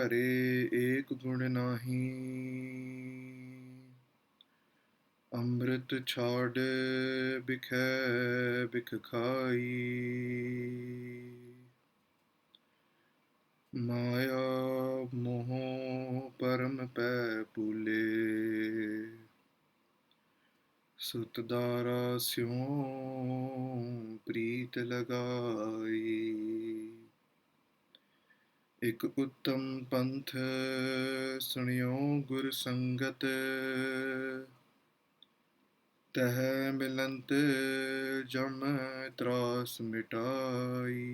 रे एक गुण नाही। अमृत छाड़ बिखै बिख खाई। माया मोह परम पै पुले। सुतदारा स्यों प्रीत लगाई। एक उत्तम पंथ सुनियो गुर संगत। तह मिलंत जम त्रास मिटाई।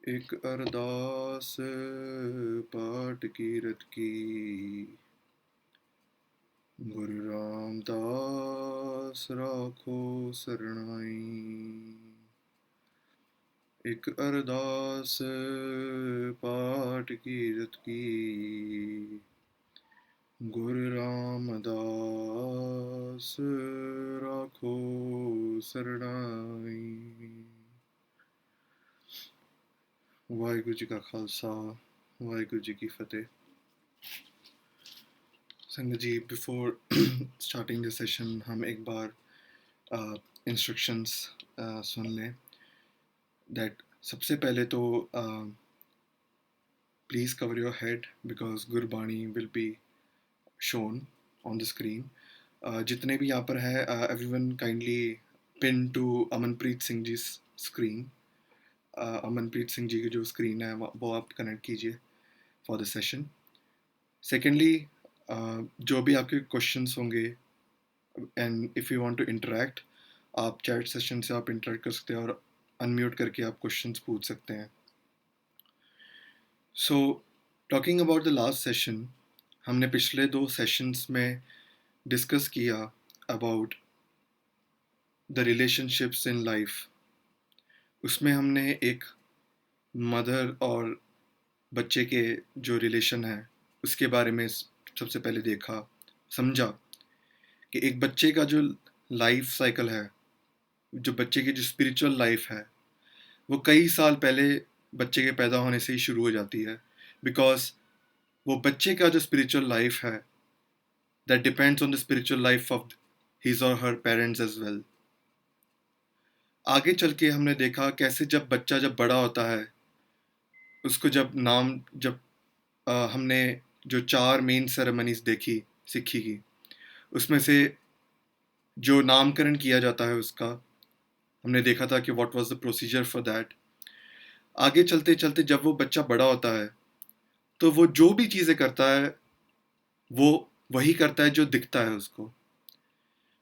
एक अरदास पाठ कीरत की। गुरु रामदास राखो सरणाई। एक अरदास पाठ कीरत की। गुरु रामदास राखो सरणाई। वाहिगुरु जी का खालसा, वाहिगुरु जी की फतेह। संगत जी, बिफोर स्टार्टिंग द सेशन हम एक बार इंस्ट्रक्शंस सुन लें। दैट सबसे पहले तो please cover your head because Gurbani will be shown on the screen. जितने भी यहाँ पर है, everyone kindly pin to Amanpreet Singh ji screen. Amanpreet Singh ji की जो स्क्रीन है वो आप कनेक्ट कीजिए फॉर द सेशन। सेकेंडली, जो भी आपके क्वेश्चंस होंगे and if you want to interact, आप चैट सेशन से आप इंटरेक्ट कर सकते हैं और अनम्यूट करके आप क्वेश्चंस पूछ सकते हैं। So talking about the last session, हमने पिछले 2 सेशंस में डिस्कस किया about the relationships in life. उसमें हमने एक मदर और बच्चे के जो रिलेशन है उसके बारे में सबसे पहले देखा, समझा कि एक बच्चे का जो लाइफ साइकिल है, जो बच्चे की जो स्पिरिचुअल लाइफ है, वो कई साल पहले बच्चे के पैदा होने से ही शुरू हो जाती है। बिकॉज वो बच्चे का जो स्पिरिचुअल लाइफ है, that depends on the spiritual life of his और हर पेरेंट्स एज वेल। आगे चल के हमने देखा कैसे जब बच्चा जब बड़ा होता है, उसको जब हमने जो 4 मेन सेरेमनीज देखी सीखी की, उसमें से जो नामकरण किया जाता है उसका हमने देखा था कि what was the procedure for that. आगे चलते चलते जब वो बच्चा बड़ा होता है तो वो जो भी चीज़ें करता है वो वही करता है जो दिखता है उसको।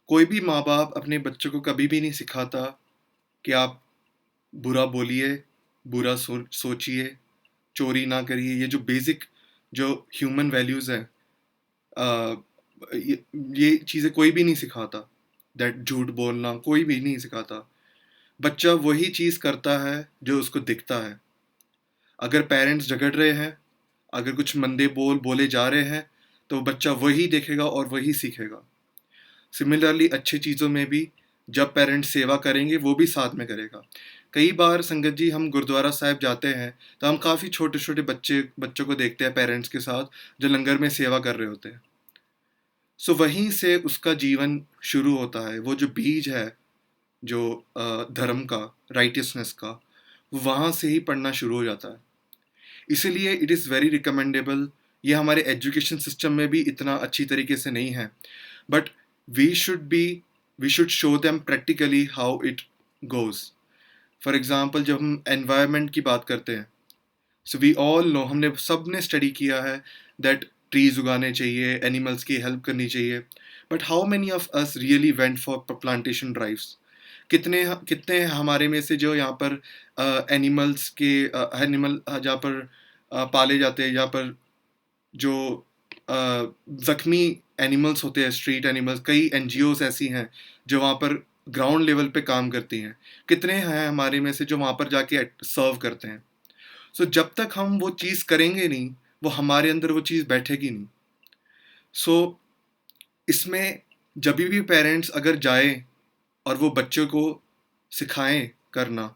कोई भी माँ बाप अपने बच्चों को कभी भी नहीं सिखाता कि आप बुरा बोलिए, बुरा सोचिए, चोरी ना करिए। ये जो बेसिक जो ह्यूमन वैल्यूज़ हैं, ये चीज़ें कोई भी नहीं सिखाता। दैट झूठ बोलना कोई भी नहीं सिखाता। बच्चा वही चीज़ करता है जो उसको दिखता है। अगर पेरेंट्स झगड़ रहे हैं, अगर कुछ मंदे बोले जा रहे हैं, तो बच्चा वही देखेगा और वही सीखेगा। सिमिलरली अच्छी चीज़ों में भी जब पेरेंट्स सेवा करेंगे वो भी साथ में करेगा। कई बार संगत जी हम गुरुद्वारा साहिब जाते हैं तो हम काफ़ी छोटे छोटे बच्चों को देखते हैं पेरेंट्स के साथ जो लंगर में सेवा कर रहे होते हैं। सो वहीं से उसका जीवन शुरू होता है। वो जो बीज है जो धर्म का, राइटियसनेस का, वो वहाँ से ही पढ़ना शुरू हो जाता है। इसीलिए इट इज़ वेरी रिकमेंडेबल। ये हमारे एजुकेशन सिस्टम में भी इतना अच्छी तरीके से नहीं है, but we should show them practically how it goes. For example, जब हम एनवायरनमेंट की बात करते हैं, सो वी ऑल नो, हमने सब ने स्टडी किया है दैट ट्रीज उगाने चाहिए, एनिमल्स की हेल्प करनी चाहिए, but how many of us really went for plantation drives? कितने कितने हमारे में से जो यहाँ पर एनिमल्स के एनिमल जहाँ पर पाले जाते हैं, जहाँ पर जो जख्मी एनिमल्स होते हैं, स्ट्रीट एनिमल्स, कई एनजीओज ऐसी हैं जो वहाँ पर ग्राउंड लेवल पे काम करती हैं। कितने हैं हमारे में से जो वहाँ पर जाके सर्व करते हैं? सो जब तक हम वो चीज़ करेंगे नहीं, वो हमारे अंदर वो चीज़ बैठेगी नहीं। सो इसमें जब भी पेरेंट्स अगर जाए और वो बच्चों को सिखाएं करना,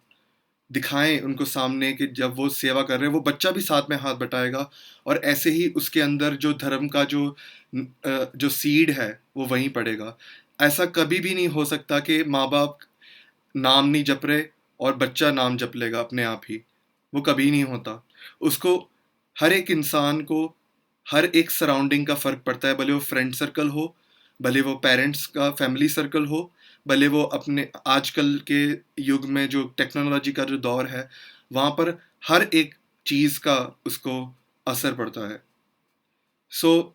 दिखाएं उनको सामने कि जब वो सेवा कर रहे हैं वो बच्चा भी साथ में हाथ बटाएगा, और ऐसे ही उसके अंदर जो धर्म का जो सीड है वो वहीं पड़ेगा। ऐसा कभी भी नहीं हो सकता कि माँ बाप नाम नहीं जप रहे और बच्चा नाम जप लेगा अपने आप ही, वो कभी नहीं होता। उसको, हर एक इंसान को हर एक सराउंडिंग का फ़र्क पड़ता है, भले वो फ्रेंड सर्कल हो, भले वो पेरेंट्स का फैमिली सर्कल हो, भले वो अपने आजकल के युग में जो टेक्नोलॉजी का जो दौर है वहाँ पर हर एक चीज़ का उसको असर पड़ता है। सो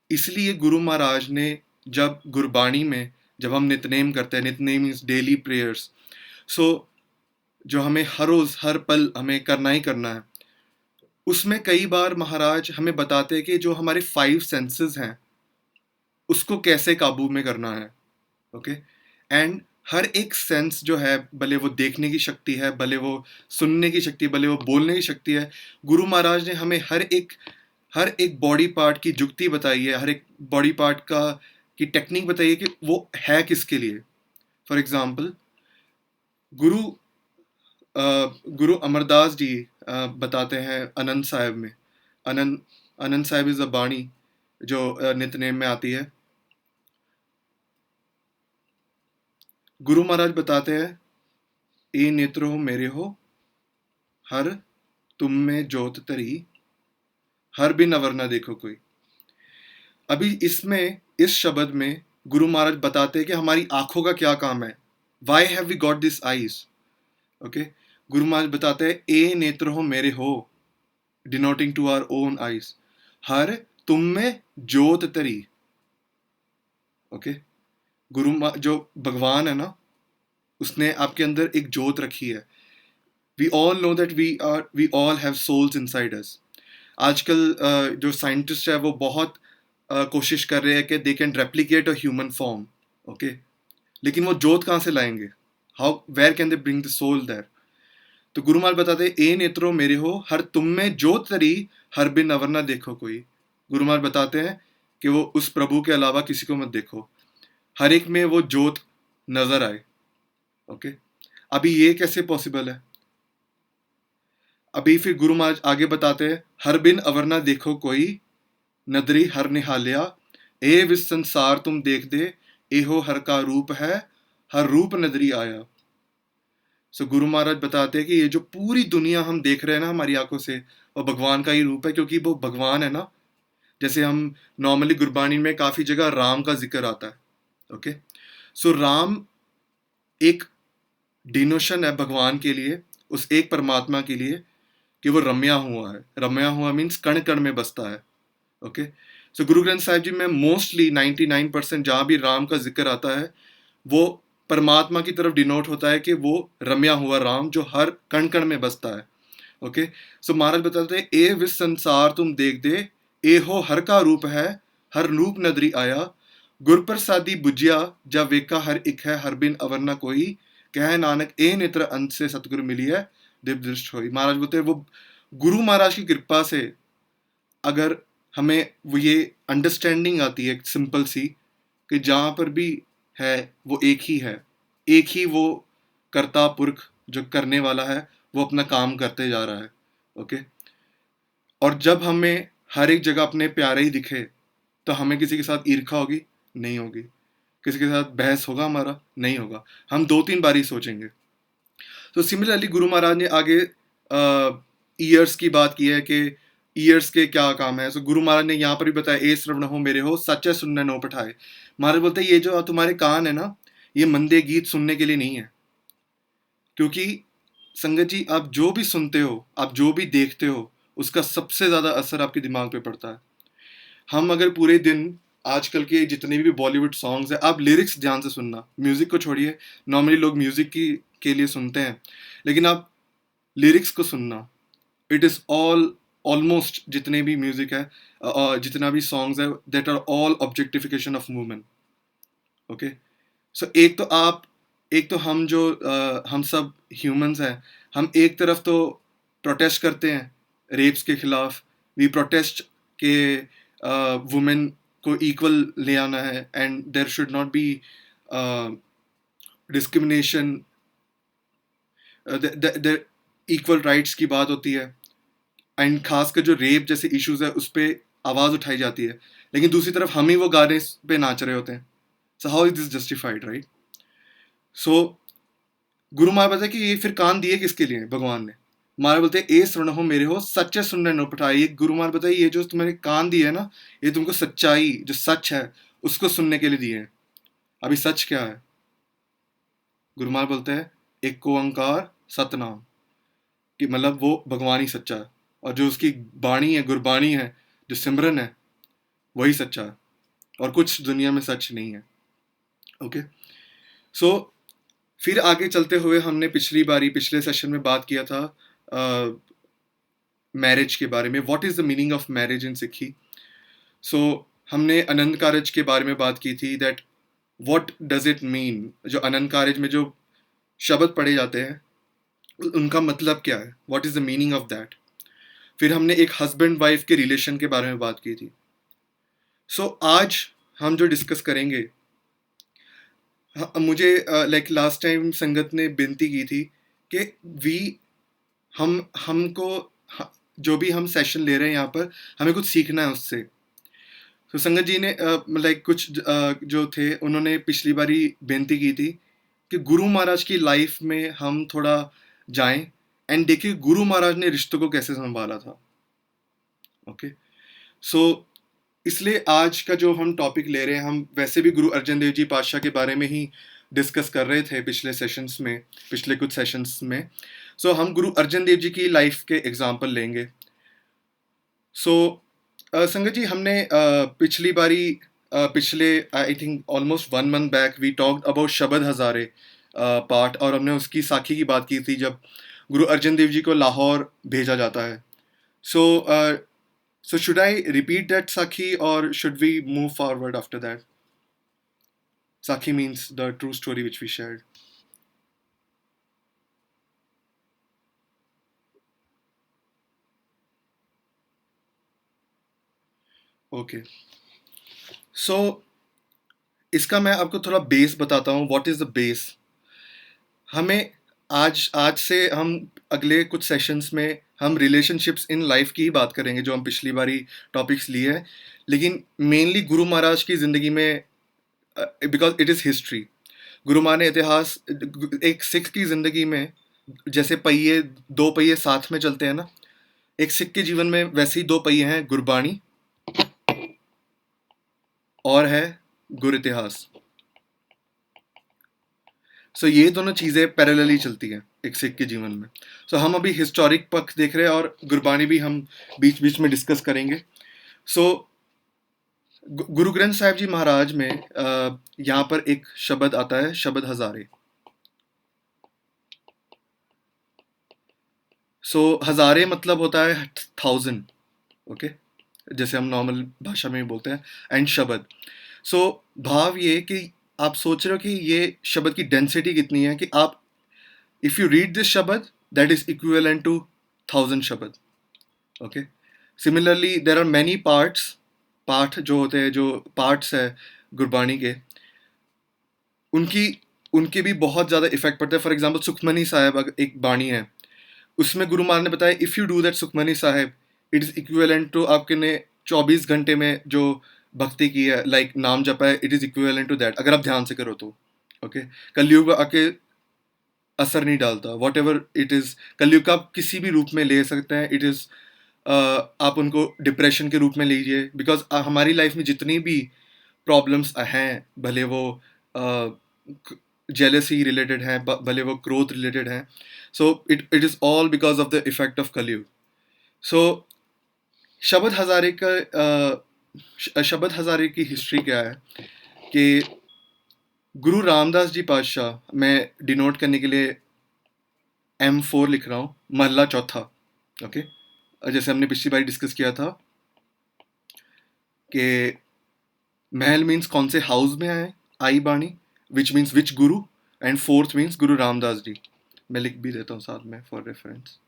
इसलिए गुरु महाराज ने जब गुरबाणी में जब हम नितनेम करते हैं, नितनेम मीन्स डेली प्रेयर्स, सो जो हमें हर रोज़ हर पल हमें करना ही करना है, उसमें कई बार महाराज हमें बताते हैं कि जो हमारे 5 सेंसेस हैं उसको कैसे काबू में करना है। ओके, एंड हर एक सेंस जो है, भले वो देखने की शक्ति है, भले वो सुनने की शक्ति, भले वो बोलने की शक्ति है, गुरु महाराज ने हमें हर एक बॉडी पार्ट की जुक्ति बताई है, हर एक बॉडी पार्ट का की टेक्निक बताई है कि वो है किसके लिए। फॉर एग्जाम्पल, गुरु गुरु अमरदास जी बताते हैं आनंद साहिब में, आनंद आनंद साहिब इज़ अ बाणी जो नितनेम में आती है। गुरु महाराज बताते हैं, ए नेत्र हो मेरे हो, हर तुम में जोत तरी, हर बिन अवर न देखो कोई। अभी इसमें इस शब्द में गुरु महाराज बताते हैं कि हमारी आंखों का क्या काम है, why have we got this eyes. Okay, गुरु महाराज बताते हैं, ए नेत्र हो मेरे हो, denoting to our own eyes, हर तुम में जोत तरी। ओके, जो भगवान है ना, उसने आपके अंदर एक जोत रखी है। We all know that we all have souls inside us. आजकल जो साइंटिस्ट है वो बहुत कोशिश कर रहे हैं कि they can replicate a human form. Okay, लेकिन वो जोत कहाँ से लाएंगे? How, where can they bring the soul there? तो गुरु महाराज बताते हैं, ए नेत्रो मेरे हो, हर तुम में जोत तरी, हर बिन अवर ना देखो कोई। गुरु महाराज बताते हैं कि वो उस प्रभु के अलावा किसी को मत देखो, हर एक में वो जोत नजर आए। ओके, अभी ये कैसे पॉसिबल है? अभी फिर गुरु महाराज आगे बताते हैं, हर बिन अवर ना देखो कोई, नदरी हर निहालिया, ए विस संसार तुम देख दे, एहो हर का रूप है, हर रूप नदरी आया। सो गुरु महाराज बताते हैं कि ये जो पूरी दुनिया हम देख रहे हैं ना हमारी आंखों से, वो भगवान का ही रूप है, क्योंकि वो भगवान है ना। जैसे हम नॉर्मली गुरबानी में काफी जगह राम का जिक्र आता है। ओके, सो राम एक डिनोशन है भगवान के लिए, उस एक परमात्मा के लिए, कि वो रम्या हुआ है। रम्या हुआ मीन्स कण कण में बसता है। ओके, सो गुरु ग्रंथ साहिब जी में मोस्टली 99% जहाँ भी राम का जिक्र आता है वो परमात्मा की तरफ डिनोट होता है कि वो रम्या हुआ राम जो हर कण कण में बसता है। ओके, सो महाराज बताते हैं, ए विस संसार तुम देख दे, ए हो हर का रूप है, हर रूप नदरी आया, गुर प्रसादी बुझिया, जा वेका हर इक है, हर बिन अवर न कोई, कह नानक ए नेत्र अंत से सतगुरु मिली है, दिव्य दृष्ट होई। महाराज बोलते हैं, वो गुरु महाराज की कृपा से अगर हमें वो ये अंडरस्टैंडिंग आती है सिंपल सी, कि जहाँ पर भी है वो एक ही है, एक ही वो कर्ता पुरख जो करने वाला है वो अपना काम करते जा रहा है। ओके, और जब हमें हर एक जगह अपने प्यारे ही दिखे तो हमें किसी के साथ ईर्खा होगी? नहीं होगी। किसी के साथ बहस होगा हमारा? नहीं होगा। हम 2-3 बार ही सोचेंगे। तो सिमिलरली गुरु महाराज ने आगे ईयर्स की बात की है कि ईयर्स के क्या काम है। सो गुरु महाराज ने यहाँ पर भी बताया, ए श्रवण हो मेरे हो, सच्चा सुनने नो पठाए। महाराज बोलते हैं, ये जो तुम्हारे कान है ना, ये मंदे गीत सुनने के लिए नहीं है। क्योंकि संगत जी, आप जो भी सुनते हो, आप जो भी देखते हो, उसका सबसे ज़्यादा असर आपके दिमाग पे पड़ता है। हम अगर पूरे दिन आजकल के जितने भी बॉलीवुड सॉन्ग्स हैं, आप लिरिक्स ध्यान से सुनना, म्यूज़िक को छोड़िए। नॉर्मली लोग म्यूज़िक की के लिए सुनते हैं, लेकिन आप लिरिक्स को सुनना। इट इज़ ऑलमोस्ट जितने भी म्यूज़िक है, जितना भी सॉन्ग्स है, that are all objectification of women. Okay, so एक तो हम जो हम सब ह्यूमंस हैं, हम एक तरफ तो प्रोटेस्ट करते हैं रेप्स के खिलाफ, वी प्रोटेस्ट के वुमेन को इक्वल ले आना है, and there should not be discrimination, equal rights की बात होती है, एंड खासकर जो रेप जैसे इश्यूज है उस पर आवाज़ उठाई जाती है, लेकिन दूसरी तरफ हम ही वो गाने पे नाच रहे होते हैं. So how is this justified, right? So गुरु महाराज बोलते हैं कि ये फिर कान दिए किसके लिए भगवान ने. महाराज बोलते हैं, ए सुन हो मेरे हो सच्चे सुनने नो पठाए. ये गुरु महाराज बताइए, ये जो तुम्हारे कान दिए है ना, ये तुमको सच्चाई जो सच है उसको सुनने के लिए दिए हैं. अभी सच क्या है? गुरु महाराज बोलते हैं, एक ओंकार सतनाम, कि मतलब वो भगवान ही सच्चा है, और जो उसकी बाणी है, गुरबाणी है, जो सिमरन है, वही सच्चा है, और कुछ दुनिया में सच नहीं है. ओके. सो फिर आगे चलते हुए हमने पिछले सेशन में बात किया था मैरिज के बारे में. What is the meaning of marriage in सिखी? सो हमने अनंत कारज के बारे में बात की थी, that what does it mean. जो अनंत कारज में जो शब्द पढ़े जाते हैं उनका मतलब क्या है, what is the meaning of that. फिर हमने एक हस्बैंड वाइफ के रिलेशन के बारे में बात की थी. सो आज हम जो डिस्कस करेंगे, मुझे लाइक लास्ट टाइम संगत ने विनती की थी कि वी हमको जो भी हम सेशन ले रहे हैं यहाँ पर, हमें कुछ सीखना है उससे. तो संगत जी ने लाइक कुछ जो थे उन्होंने पिछली बारी विनती की थी कि गुरु महाराज की लाइफ में हम थोड़ा जाएं एंड देखिए गुरु महाराज ने रिश्तों को कैसे संभाला था. ओके. सो इसलिए आज का जो हम टॉपिक ले रहे हैं, हम वैसे भी गुरु अर्जन देव जी पातशाह के बारे में ही डिस्कस कर रहे थे पिछले कुछ सेशंस में. सो हम गुरु अर्जन देव जी की लाइफ के एग्जाम्पल लेंगे. सो संगत जी, हमने पिछली बारी पिछले I think almost 1 month back we talked about Shabad Hazare part, और हमने उसकी साखी की बात की थी जब गुरु अर्जन देव जी को लाहौर भेजा जाता है. So should I repeat that Sakhi, or should we move forward after that? Sakhi means the true story which we shared. Okay. So इसका मैं आपको थोड़ा बेस बताता हूँ. What is the base? हमें आज से हम अगले कुछ सेशंस में हम रिलेशनशिप्स इन लाइफ की ही बात करेंगे, जो हम पिछली बारी टॉपिक्स लिए हैं, लेकिन मेनली गुरु महाराज की ज़िंदगी में, बिकॉज इट इज़ हिस्ट्री. गुरु महाराज ने इतिहास, एक सिख की ज़िंदगी में जैसे पहिए, दो पहिए साथ में चलते हैं ना, एक सिख के जीवन में वैसे ही दो पहिए हैं, गुरबाणी और है गुरु इतिहास. सो ये दोनों चीज़ें पैरेलली चलती हैं एक सिख के जीवन में. सो हम अभी हिस्टोरिक पक्ष देख रहे हैं और गुरबाणी भी हम बीच बीच में डिस्कस करेंगे. सो गुरु ग्रंथ साहिब जी महाराज में यहाँ पर एक शब्द आता है, शब्द हज़ारे. सो हज़ारे मतलब होता है 1000. ओके, जैसे हम नॉर्मल भाषा में बोलते हैं. एंड शब्द, सो भाव ये कि आप सोच रहे हो कि ये शब्द की डेंसिटी कितनी है, कि आप if you read this shabad that is equivalent to 1000 shabad. Okay. Similarly there are many path जो होते हैं, जो पार्ट्स है गुरबाणी के, उनके भी बहुत ज़्यादा इफेक्ट पड़ता है. फॉर एग्जाम्पल सुखमनी साहिब एक बाणी है, उसमें गुरु महाराज ने बताया if you do that Sukhmani Sahib, it is equivalent to आपके ने 24 घंटे में जो भक्ति की है, लाइक नाम जपा है, it is equivalent to that, अगर आप ध्यान से करो तो. ओके. कलयुग आके असर नहीं डालता. वॉट एवर इट इज़, कलयुग का आप किसी भी रूप में ले सकते हैं. इट इज़ आप उनको डिप्रेशन के रूप में लीजिए, बिकॉज हमारी लाइफ में जितनी भी प्रॉब्लम्स हैं, भले वो जेलसी रिलेटेड हैं, भले वो क्रोध रिलेटेड हैं, so it is all because of the effect of कलयुग. सो शब्द हज़ारे की हिस्ट्री क्या है कि गुरु रामदास जी पातशाह, मैं डिनोट करने के लिए M4 लिख रहा हूँ, महला चौथा. ओके. जैसे हमने पिछली बार डिस्कस किया था कि महल मीन्स कौन से हाउस में आए, आई बाणी, which means which Guru, and fourth means गुरु रामदास जी. मैं लिख भी देता हूँ साथ में फॉर रेफरेंस.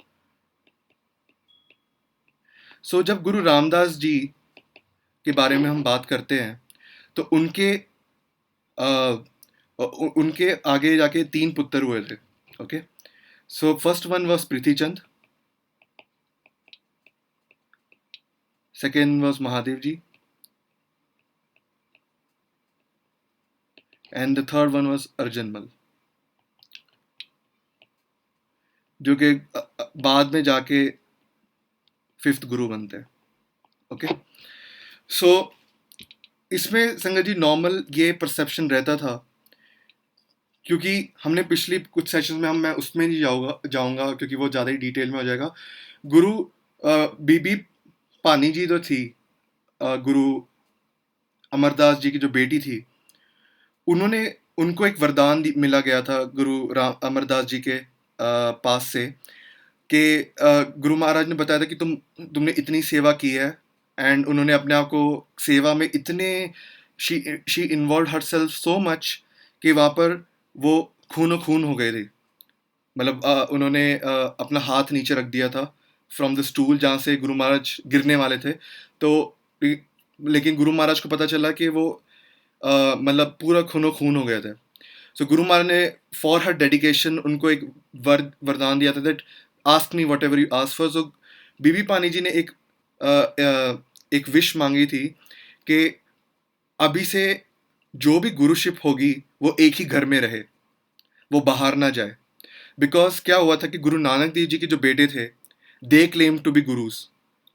सो जब गुरु रामदास जी के बारे में हम बात करते हैं तो उनके आगे जाके 3 पुत्र हुए थे. Okay. So first one was Prithi Chand, second was Mahadev Ji, and the third one was Arjun Mal, जो कि बाद में जाके फिफ्थ गुरु बनते हैं. ओके, सो इसमें संगत जी नॉर्मल ये परसेप्शन रहता था, क्योंकि हमने पिछली कुछ सेशन में मैं उसमें नहीं जाऊंगा क्योंकि वो ज़्यादा ही डिटेल में हो जाएगा. गुरु बीबी पानी जी जो थी, गुरु अमरदास जी की जो बेटी थी, उन्होंने उनको एक वरदान मिला गया था गुरु अमरदास जी के पास से, कि गुरु महाराज ने बताया था कि तुमने इतनी सेवा की है, एंड उन्होंने अपने आप को सेवा में इतने she involve her self so much कि वहाँ पर वो खून हो गए थे. मतलब उन्होंने अपना हाथ नीचे रख दिया था फ्रॉम द स्टूल जहाँ से गुरु महाराज गिरने वाले थे. तो लेकिन गुरु महाराज को पता चला कि वो मतलब पूरा खून हो गया था. सो गुरु महाराज ने फॉर हर डेडिकेशन उनको एक वरदान दिया था, that ask me whatever you ask for. So Bibi Bhani ji ने एक विश मांगी थी कि अभी से जो भी गुरुशिप होगी वो एक ही घर में रहे, वो बाहर ना जाए. बिकॉज क्या हुआ था कि गुरु नानक देव जी के जो बेटे थे, they claim to be gurus,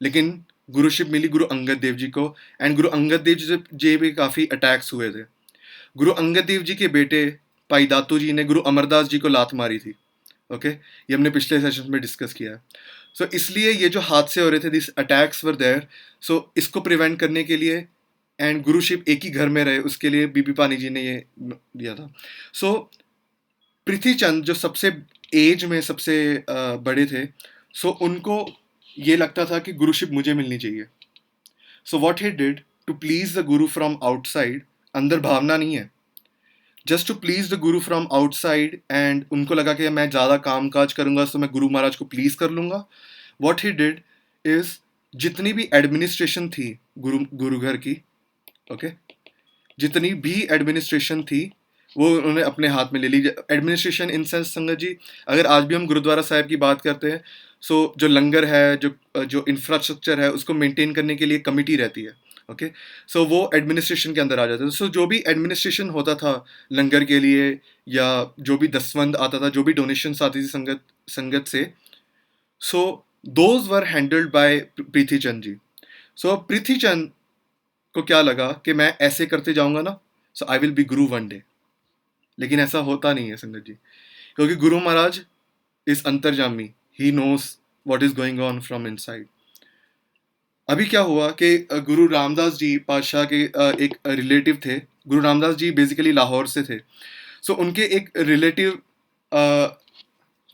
लेकिन गुरुशिप मिली गुरु अंगद देव जी को, एंड गुरु अंगद देव जी पे काफ़ी अटैक्स हुए थे. गुरु अंगद देव जी के बेटे भाई दातू जी ने गुरु अमरदास जी को लात मारी थी. ओके, ये हमने पिछले सेशन में डिस्कस किया है. सो इसलिए ये जो हादसे हो रहे थे, दिस अटैक्स वर देयर, सो इसको प्रिवेंट करने के लिए एंड गुरुशिप एक ही घर में रहे, उसके लिए बीबी पानी जी ने ये दिया था. सो पृथ्वी चंद जो सबसे एज में सबसे बड़े थे, सो उनको ये लगता था कि गुरुशिप मुझे मिलनी चाहिए. So what he did to please the guru from outside, अंदर भावना नहीं है, just to please the guru from outside, and उनको लगा कि मैं ज़्यादा काम काज करूँगा तो मैं गुरु महाराज को प्लीज़ कर लूँगा. व्हाट ही डिड इज़, जितनी भी एडमिनिस्ट्रेशन थी गुरु घर की, ओके, जितनी भी एडमिनिस्ट्रेशन थी वो उन्होंने अपने हाथ में ले ली. एडमिनिस्ट्रेशन इन सेंस संगत जी, अगर आज भी हम गुरुद्वारा साहिब की बात करते हैं, सो जो लंगर है, जो इंफ्रास्ट्रक्चर है, उसको मेंटेन करने के लिए कमिटी रहती है. ओके, सो वो एडमिनिस्ट्रेशन के अंदर आ जाता है. सो जो भी एडमिनिस्ट्रेशन होता था लंगर के लिए, या जो भी दसवंद आता था, जो भी डोनेशंस आती थी संगत से, so those were handled by Prithi Chand ji. So Prithi Chand को क्या लगा कि मैं ऐसे करते जाऊंगा ना, so I will be guru one day. लेकिन ऐसा होता नहीं है संगत जी, क्योंकि गुरु महाराज इज अंतर्जामी, he knows what is going on from inside. अभी क्या हुआ कि गुरु रामदास जी पातशाह के एक रिलेटिव थे. गुरु रामदास जी बेसिकली लाहौर से थे. सो उनके एक रिलेटिव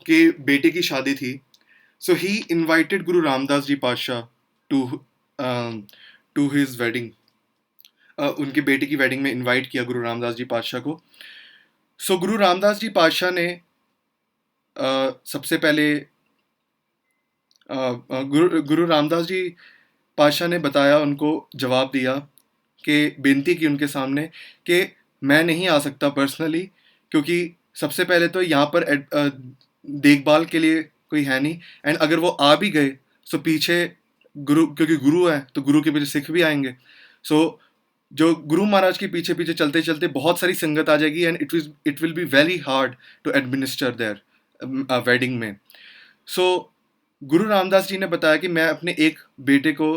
के बेटे की शादी थी. सो ही इनवाइटेड गुरु रामदास जी पातशाह टू हिज वेडिंग. उनके बेटे की वेडिंग में इनवाइट किया गुरु रामदास जी पातशाह को. सो गुरु रामदास जी पातशाह ने सबसे पहले गुरु रामदास जी पातशाह ने बताया, उनको जवाब दिया, कि बेनती की उनके सामने कि मैं नहीं आ सकता पर्सनली, क्योंकि सबसे पहले तो यहाँ पर देखभाल के लिए कोई है नहीं, एंड अगर वो आ भी गए सो पीछे गुरु, क्योंकि गुरु है तो गुरु के पीछे सिख भी आएंगे. सो जो गुरु महाराज के पीछे पीछे चलते चलते बहुत सारी संगत आ जाएगी, and it will be very hard to administer their wedding में. सो गुरु रामदास जी ने बताया कि मैं अपने एक बेटे को,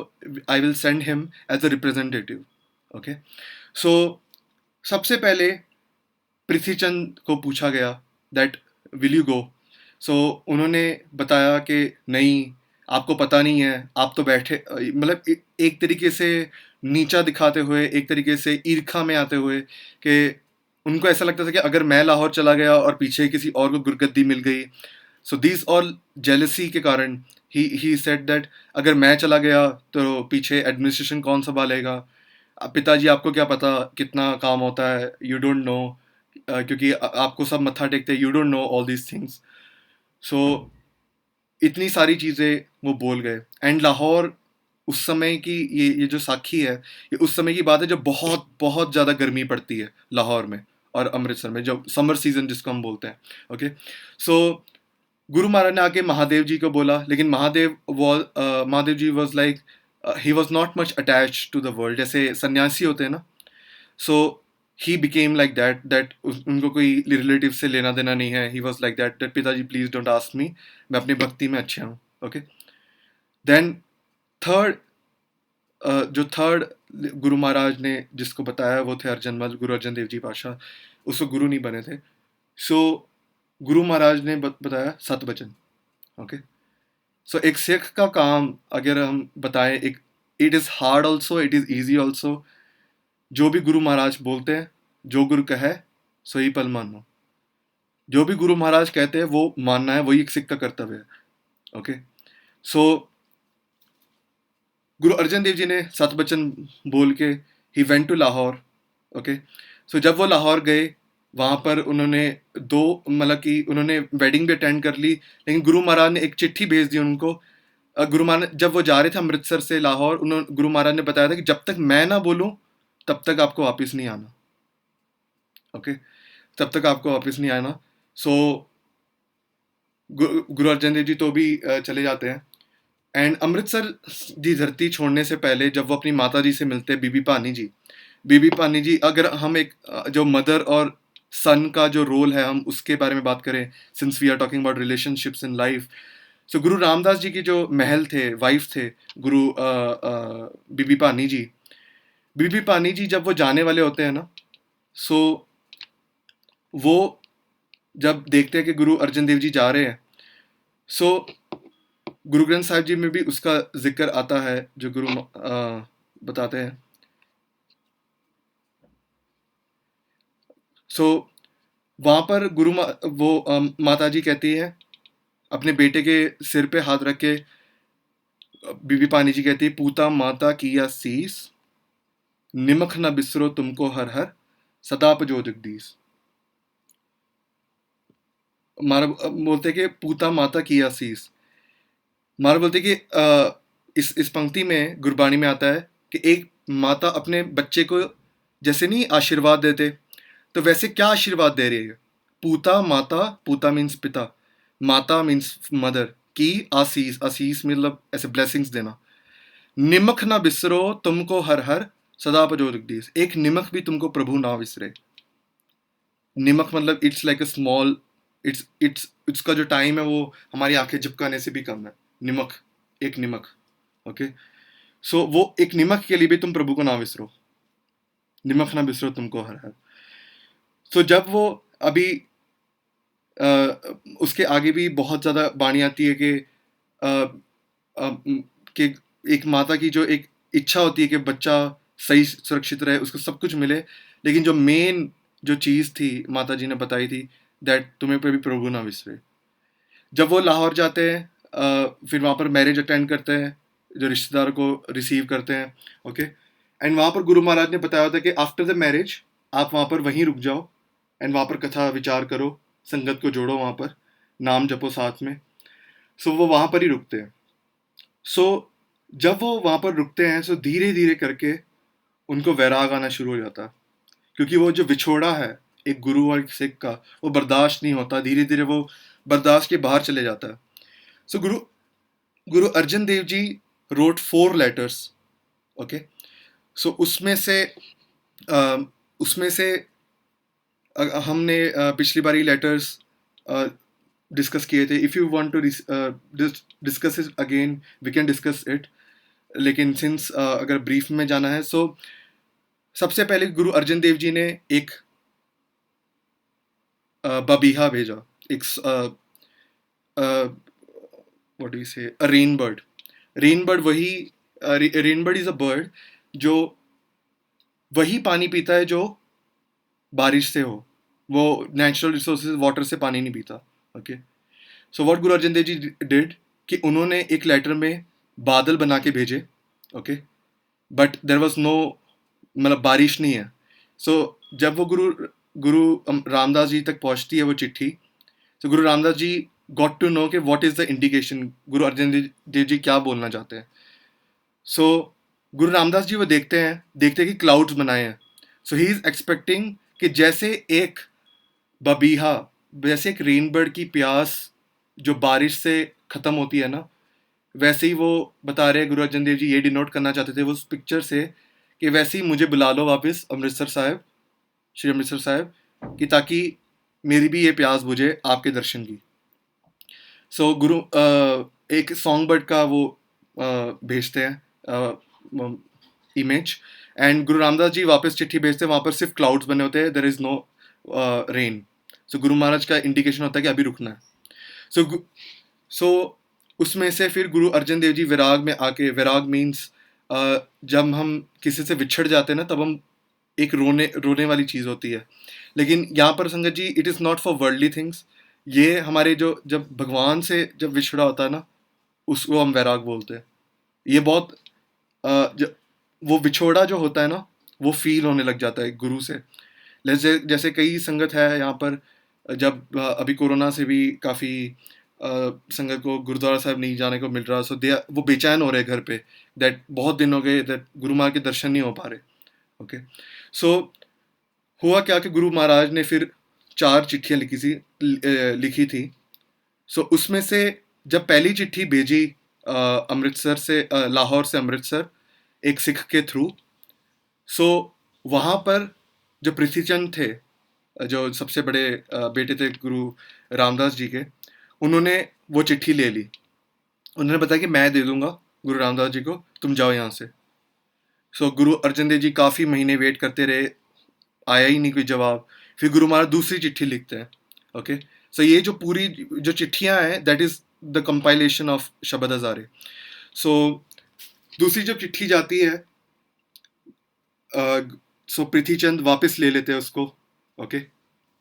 I will send him as a representative. Okay, so सबसे पहले पृथ्वीचंद को पूछा गया that will you go. So उन्होंने बताया कि नहीं, आपको पता नहीं है, आप तो बैठे, मतलब एक तरीके से नीचा दिखाते हुए, एक तरीके से ईर्खा में आते हुए, कि उनको ऐसा लगता था कि अगर मैं लाहौर चला गया और पीछे किसी और को गुरगद्दी मिल गई, सो दिस ऑल जेलसी के कारण ही सेड दैट अगर मैं चला गया तो पीछे एडमिनिस्ट्रेशन कौन संभालेगा, पिताजी आपको क्या पता कितना काम होता है, यू डोंट नो, क्योंकि आपको सब मत्था टेकते हैं, you don't know all these things. So इतनी सारी चीज़ें वो बोल गए. एंड लाहौर उस समय की, ये जो साखी है, ये उस समय की बात है जब बहुत बहुत ज़्यादा गर्मी पड़ती है लाहौर में और अमृतसर में, जब समर सीजन जिसको हम बोलते हैं. ओके, सो गुरु महाराज ने आके महादेव जी को बोला, लेकिन Mahadev ji was like, he was not much attach to the world, जैसे सन्यासी होते हैं ना. So he became like that उनको कोई रिलेटिव से लेना देना नहीं है. ही वॉज लाइक दैट पिताजी प्लीज डोंट आस्क मी, मैं अपनी भक्ति में अच्छा हूँ. ओके. देन थर्ड, जो थर्ड गुरु महाराज ने जिसको बताया वो थे गुरु अर्जन देव जी पातशाह. उसको गुरु नहीं बने थे. सो गुरु महाराज ने बताया सत वचन. ओके. सो एक सिख का काम अगर हम बताएं, एक it is hard also, it is easy also. जो भी गुरु महाराज बोलते हैं, जो गुरु कहे सो ही पल मानो. जो भी गुरु महाराज कहते हैं वो मानना है, वही एक सिख का कर्तव्य है. ओके. सो गुरु अर्जन देव जी ने सत वचन बोल के he went to Lahore. Okay. So जब वो लाहौर गए, वहाँ पर उन्होंने मतलब कि उन्होंने वेडिंग भी अटेंड कर ली, लेकिन गुरु महाराज ने एक चिट्ठी भेज दी उनको. गुरु महाराज जब वो जा रहे थे अमृतसर से लाहौर, उन्होंने गुरु महाराज ने बताया था कि जब तक मैं ना बोलूँ तब तक आपको वापस नहीं आना. ओके. तब तक आपको वापस नहीं आना. सो गुरु अर्जन देव जी तो भी चले जाते हैं. एंड अमृतसर की धरती छोड़ने से पहले जब वो अपनी माता जी से मिलते हैं, बीबी पानी जी, अगर हम एक जो मदर और सन का जो रोल है हम उसके बारे में बात करें, since we are talking about relationships in life. So Guru Ramdas जी की जो महल थे, वाइफ थे गुरु बीबी पानी जी. बीबी पानी जी जब वो जाने वाले होते हैं ना, सो वो जब देखते हैं कि गुरु अर्जन देव जी जा रहे हैं, सो गुरु ग्रंथ साहिब जी में भी उसका जिक्र आता है, जो गुरु बताते हैं. सो वहाँ पर माता जी कहती है, अपने बेटे के सिर पे हाथ रख के बीबी पानी जी कहती है, पूता माता किया शीस, निमक न बिसरो तुमको हर हर, सदा पजो जगदीश. मारा बोलते कि पूता माता किया शीस. मारा बोलते कि इस पंक्ति में गुरबाणी में आता है कि एक माता अपने बच्चे को जैसे नहीं आशीर्वाद देते, तो वैसे क्या आशीर्वाद दे रही है. पूता माता, पूता मीन्स पिता, माता मीन्स मदर, की आशीष, आशीष मतलब ऐसे ब्लेसिंग्स देना. निमक ना बिसरो तुमको हर हर, सदा पजो जगदीश. एक निमक भी तुमको प्रभु ना बिसरे. निमक मतलब it's like a small, it's इसका जो टाइम है वो हमारी आंखें झपकाने से भी कम है. निमक, एक निमक. ओके. सो वो एक निमक के लिए भी तुम प्रभु को ना बिसरो. निमक ना बिसरो तुमको हर हर. सो जब वो अभी उसके आगे भी बहुत ज़्यादा बाणी आती है कि कि एक माता की जो एक इच्छा होती है कि बच्चा सही सुरक्षित रहे, उसको सब कुछ मिले, लेकिन जो मेन जो चीज़ थी माता जी ने बताई थी, दैट तुम्हें पे भी प्रभु ना बिसरे. जब वो लाहौर जाते हैं, फिर वहाँ पर मैरिज अटेंड करते हैं, जो रिश्तेदार को रिसीव करते हैं. ओके. एंड वहाँ पर गुरु महाराज ने बताया था कि आफ्टर द मैरिज आप वहाँ पर वहीं रुक जाओ, एंड वहाँ पर कथा विचार करो, संगत को जोड़ो, वहाँ पर नाम जपो साथ में. सो वो वहाँ पर ही रुकते हैं. सो जब वो वहाँ पर रुकते हैं, सो धीरे धीरे करके उनको वैराग आना शुरू हो जाता है, क्योंकि वो जो विछोड़ा है एक गुरु और एक सिख का, वो बर्दाश्त नहीं होता. धीरे धीरे वो बर्दाश्त के बाहर चले जाता है. So Guru Arjan Dev ji wrote 4 letters. Okay. So उसमें से हमने पिछली बारी लेटर्स डिस्कस किए थे. If you want to discuss it again, we can discuss it, लेकिन सिंस अगर ब्रीफ में जाना है, सो सबसे पहले गुरु अर्जन देव जी ने एक बबीहा भेजा, एक what do you say, a rain bird. Rain bird is a bird जो वही पानी पीता है जो बारिश से हो. वो नेचुरल रिसोर्सेज वाटर से पानी नहीं पीता. Okay. So what Guru Arjan Dev ji did कि उन्होंने एक लेटर में बादल बना के भेजे. Okay. But there was no, मतलब बारिश नहीं है. सो जब वो गुरु रामदास जी तक पहुंचती है वो चिट्ठी, तो गुरु रामदास जी गॉट टू नो कि व्हाट इज द इंडिकेशन, गुरु अर्जन देव जी क्या बोलना चाहते हैं. सो गुरु रामदास जी वो देखते हैं कि क्लाउड्स बनाए हैं. सो ही इज एक्सपेक्टिंग कि जैसे एक बबीहा, जैसे एक रेनबर्ड की प्यास जो बारिश से ख़त्म होती है ना, वैसे ही वो बता रहे हैं, गुरु अर्जन देव जी ये डिनोट करना चाहते थे वो उस पिक्चर से, कि वैसे ही मुझे बुला लो वापस अमृतसर साहिब, श्री अमृतसर साहिब, कि ताकि मेरी भी ये प्यास बुझे आपके दर्शन की। सो गुरु एक सॉन्ग बर्ड का वो भेजते हैं इमेज, एंड गुरु रामदास जी वापस चिट्ठी भेजते हैं, वहाँ पर सिर्फ क्लाउड्स बने होते हैं, देयर इज़ नो रेन। सो गुरु महाराज का इंडिकेशन होता है कि अभी रुकना है। सो सो उसमें से फिर गुरु अर्जन देव जी विराग में आके, विराग मीन्स जब हम किसी से विछड़ जाते हैं ना, तब हम एक रोने रोने वाली चीज़ होती है। लेकिन यहाँ पर संगत जी, it is not for worldly things, ये हमारे जो जब भगवान से जब विछड़ा होता है ना, उसको हम वैराग बोलते हैं। ये बहुत वो विछोड़ा जो होता है ना, वो फील होने लग जाता है गुरु से। जैसे जैसे कई संगत है यहाँ पर, जब अभी कोरोना से भी काफ़ी संगत को गुरुद्वारा साहब नहीं जाने को मिल रहा, सो दे वो बेचैन हो रहे घर पे, दैट बहुत दिन हो गए दैट गुरु माँ के दर्शन नहीं हो पा रहे। ओके, सो हुआ क्या कि गुरु महाराज ने फिर 4 चिट्ठियाँ लिखी थी। सो उसमें से जब पहली चिट्ठी भेजी अमृतसर से, लाहौर से अमृतसर, एक सिख के थ्रू, सो वहाँ पर जो पृथ्वीचंद थे, जो सबसे बड़े बेटे थे गुरु रामदास जी के, उन्होंने वो चिट्ठी ले ली। उन्होंने बताया कि मैं दे दूंगा गुरु रामदास जी को, तुम जाओ यहाँ से। सो गुरु अर्जन देव जी काफ़ी महीने वेट करते रहे, आया ही नहीं कोई जवाब। फिर गुरु महाराज दूसरी चिट्ठी लिखते हैं। ओके, सो ये जो पूरी जो चिट्ठियाँ हैं, that is the compilation of शबद हज़ारे। सो दूसरी जब चिट्ठी जाती है, सो पृथ्वीचंद वापस ले लेते हैं उसको। ओके,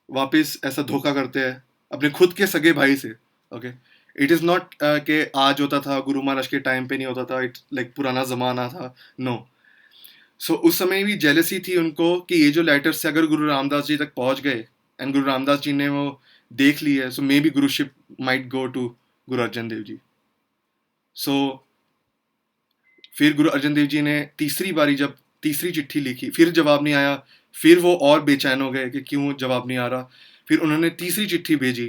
वापस ऐसा धोखा करते हैं अपने खुद के सगे भाई से। ओके, इट इज़ नॉट कि आज होता था, गुरु महाराज के टाइम पे नहीं होता था, इट्स लाइक पुराना ज़माना था, नो। सो उस समय भी जेलसी थी उनको कि ये जो लेटर्स से अगर गुरु रामदास जी तक पहुंच गए, एंड गुरु रामदास जी ने वो देख ली है, so maybe guruship might go to Guru Arjan Dev जी। सो फिर गुरु अर्जन देव जी ने तीसरी बारी जब तीसरी चिट्ठी लिखी, फिर जवाब नहीं आया, फिर वो और बेचैन हो गए कि क्यों जवाब नहीं आ रहा। फिर उन्होंने तीसरी चिट्ठी भेजी,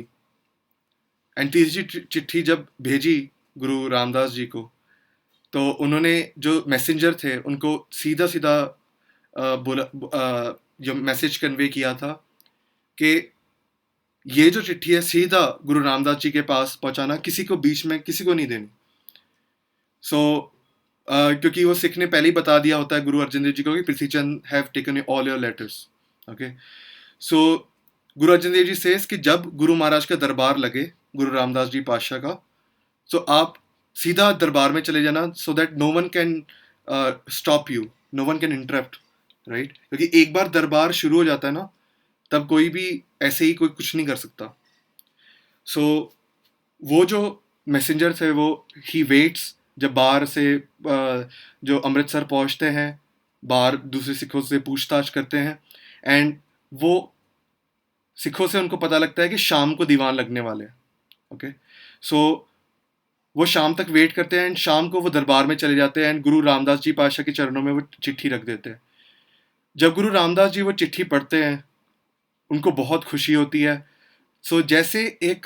एंड तीसरी चिट्ठी जब भेजी गुरु रामदास जी को, तो उन्होंने जो मैसेंजर थे उनको सीधा सीधा बोला, जो मैसेज कन्वे किया था कि ये जो चिट्ठी है सीधा गुरु रामदास जी के पास पहुंचाना, किसी को बीच में किसी को नहीं देनी। सो क्योंकि वो सिख ने पहले ही बता दिया होता है गुरु अर्जन देव जी को कि Prithvichand have taken all your letters. Okay, so Guru Arjan Dev ji says कि जब गुरु महाराज का दरबार लगे, गुरु रामदास जी पातशाह का, सो आप सीधा दरबार में चले जाना, so that no one can stop you, no one can interrupt, right. क्योंकि एक बार दरबार शुरू हो जाता है ना, तब कोई भी ऐसे ही कोई कुछ नहीं कर सकता। सो वो जो मैसेंजर थे वो ही वेट्स, जब बाहर से जो अमृतसर पहुंचते हैं, बाहर दूसरे सिखों से पूछताछ करते हैं, एंड वो सिखों से उनको पता लगता है कि शाम को दीवान लगने वाले हैं। ओके, सो वो शाम तक वेट करते हैं, एंड शाम को वो दरबार में चले जाते हैं, एंड गुरु रामदास जी पातशाह के चरणों में वो चिट्ठी रख देते हैं। जब गुरु रामदास जी वो चिट्ठी पढ़ते हैं, उनको बहुत खुशी होती है। सो जैसे एक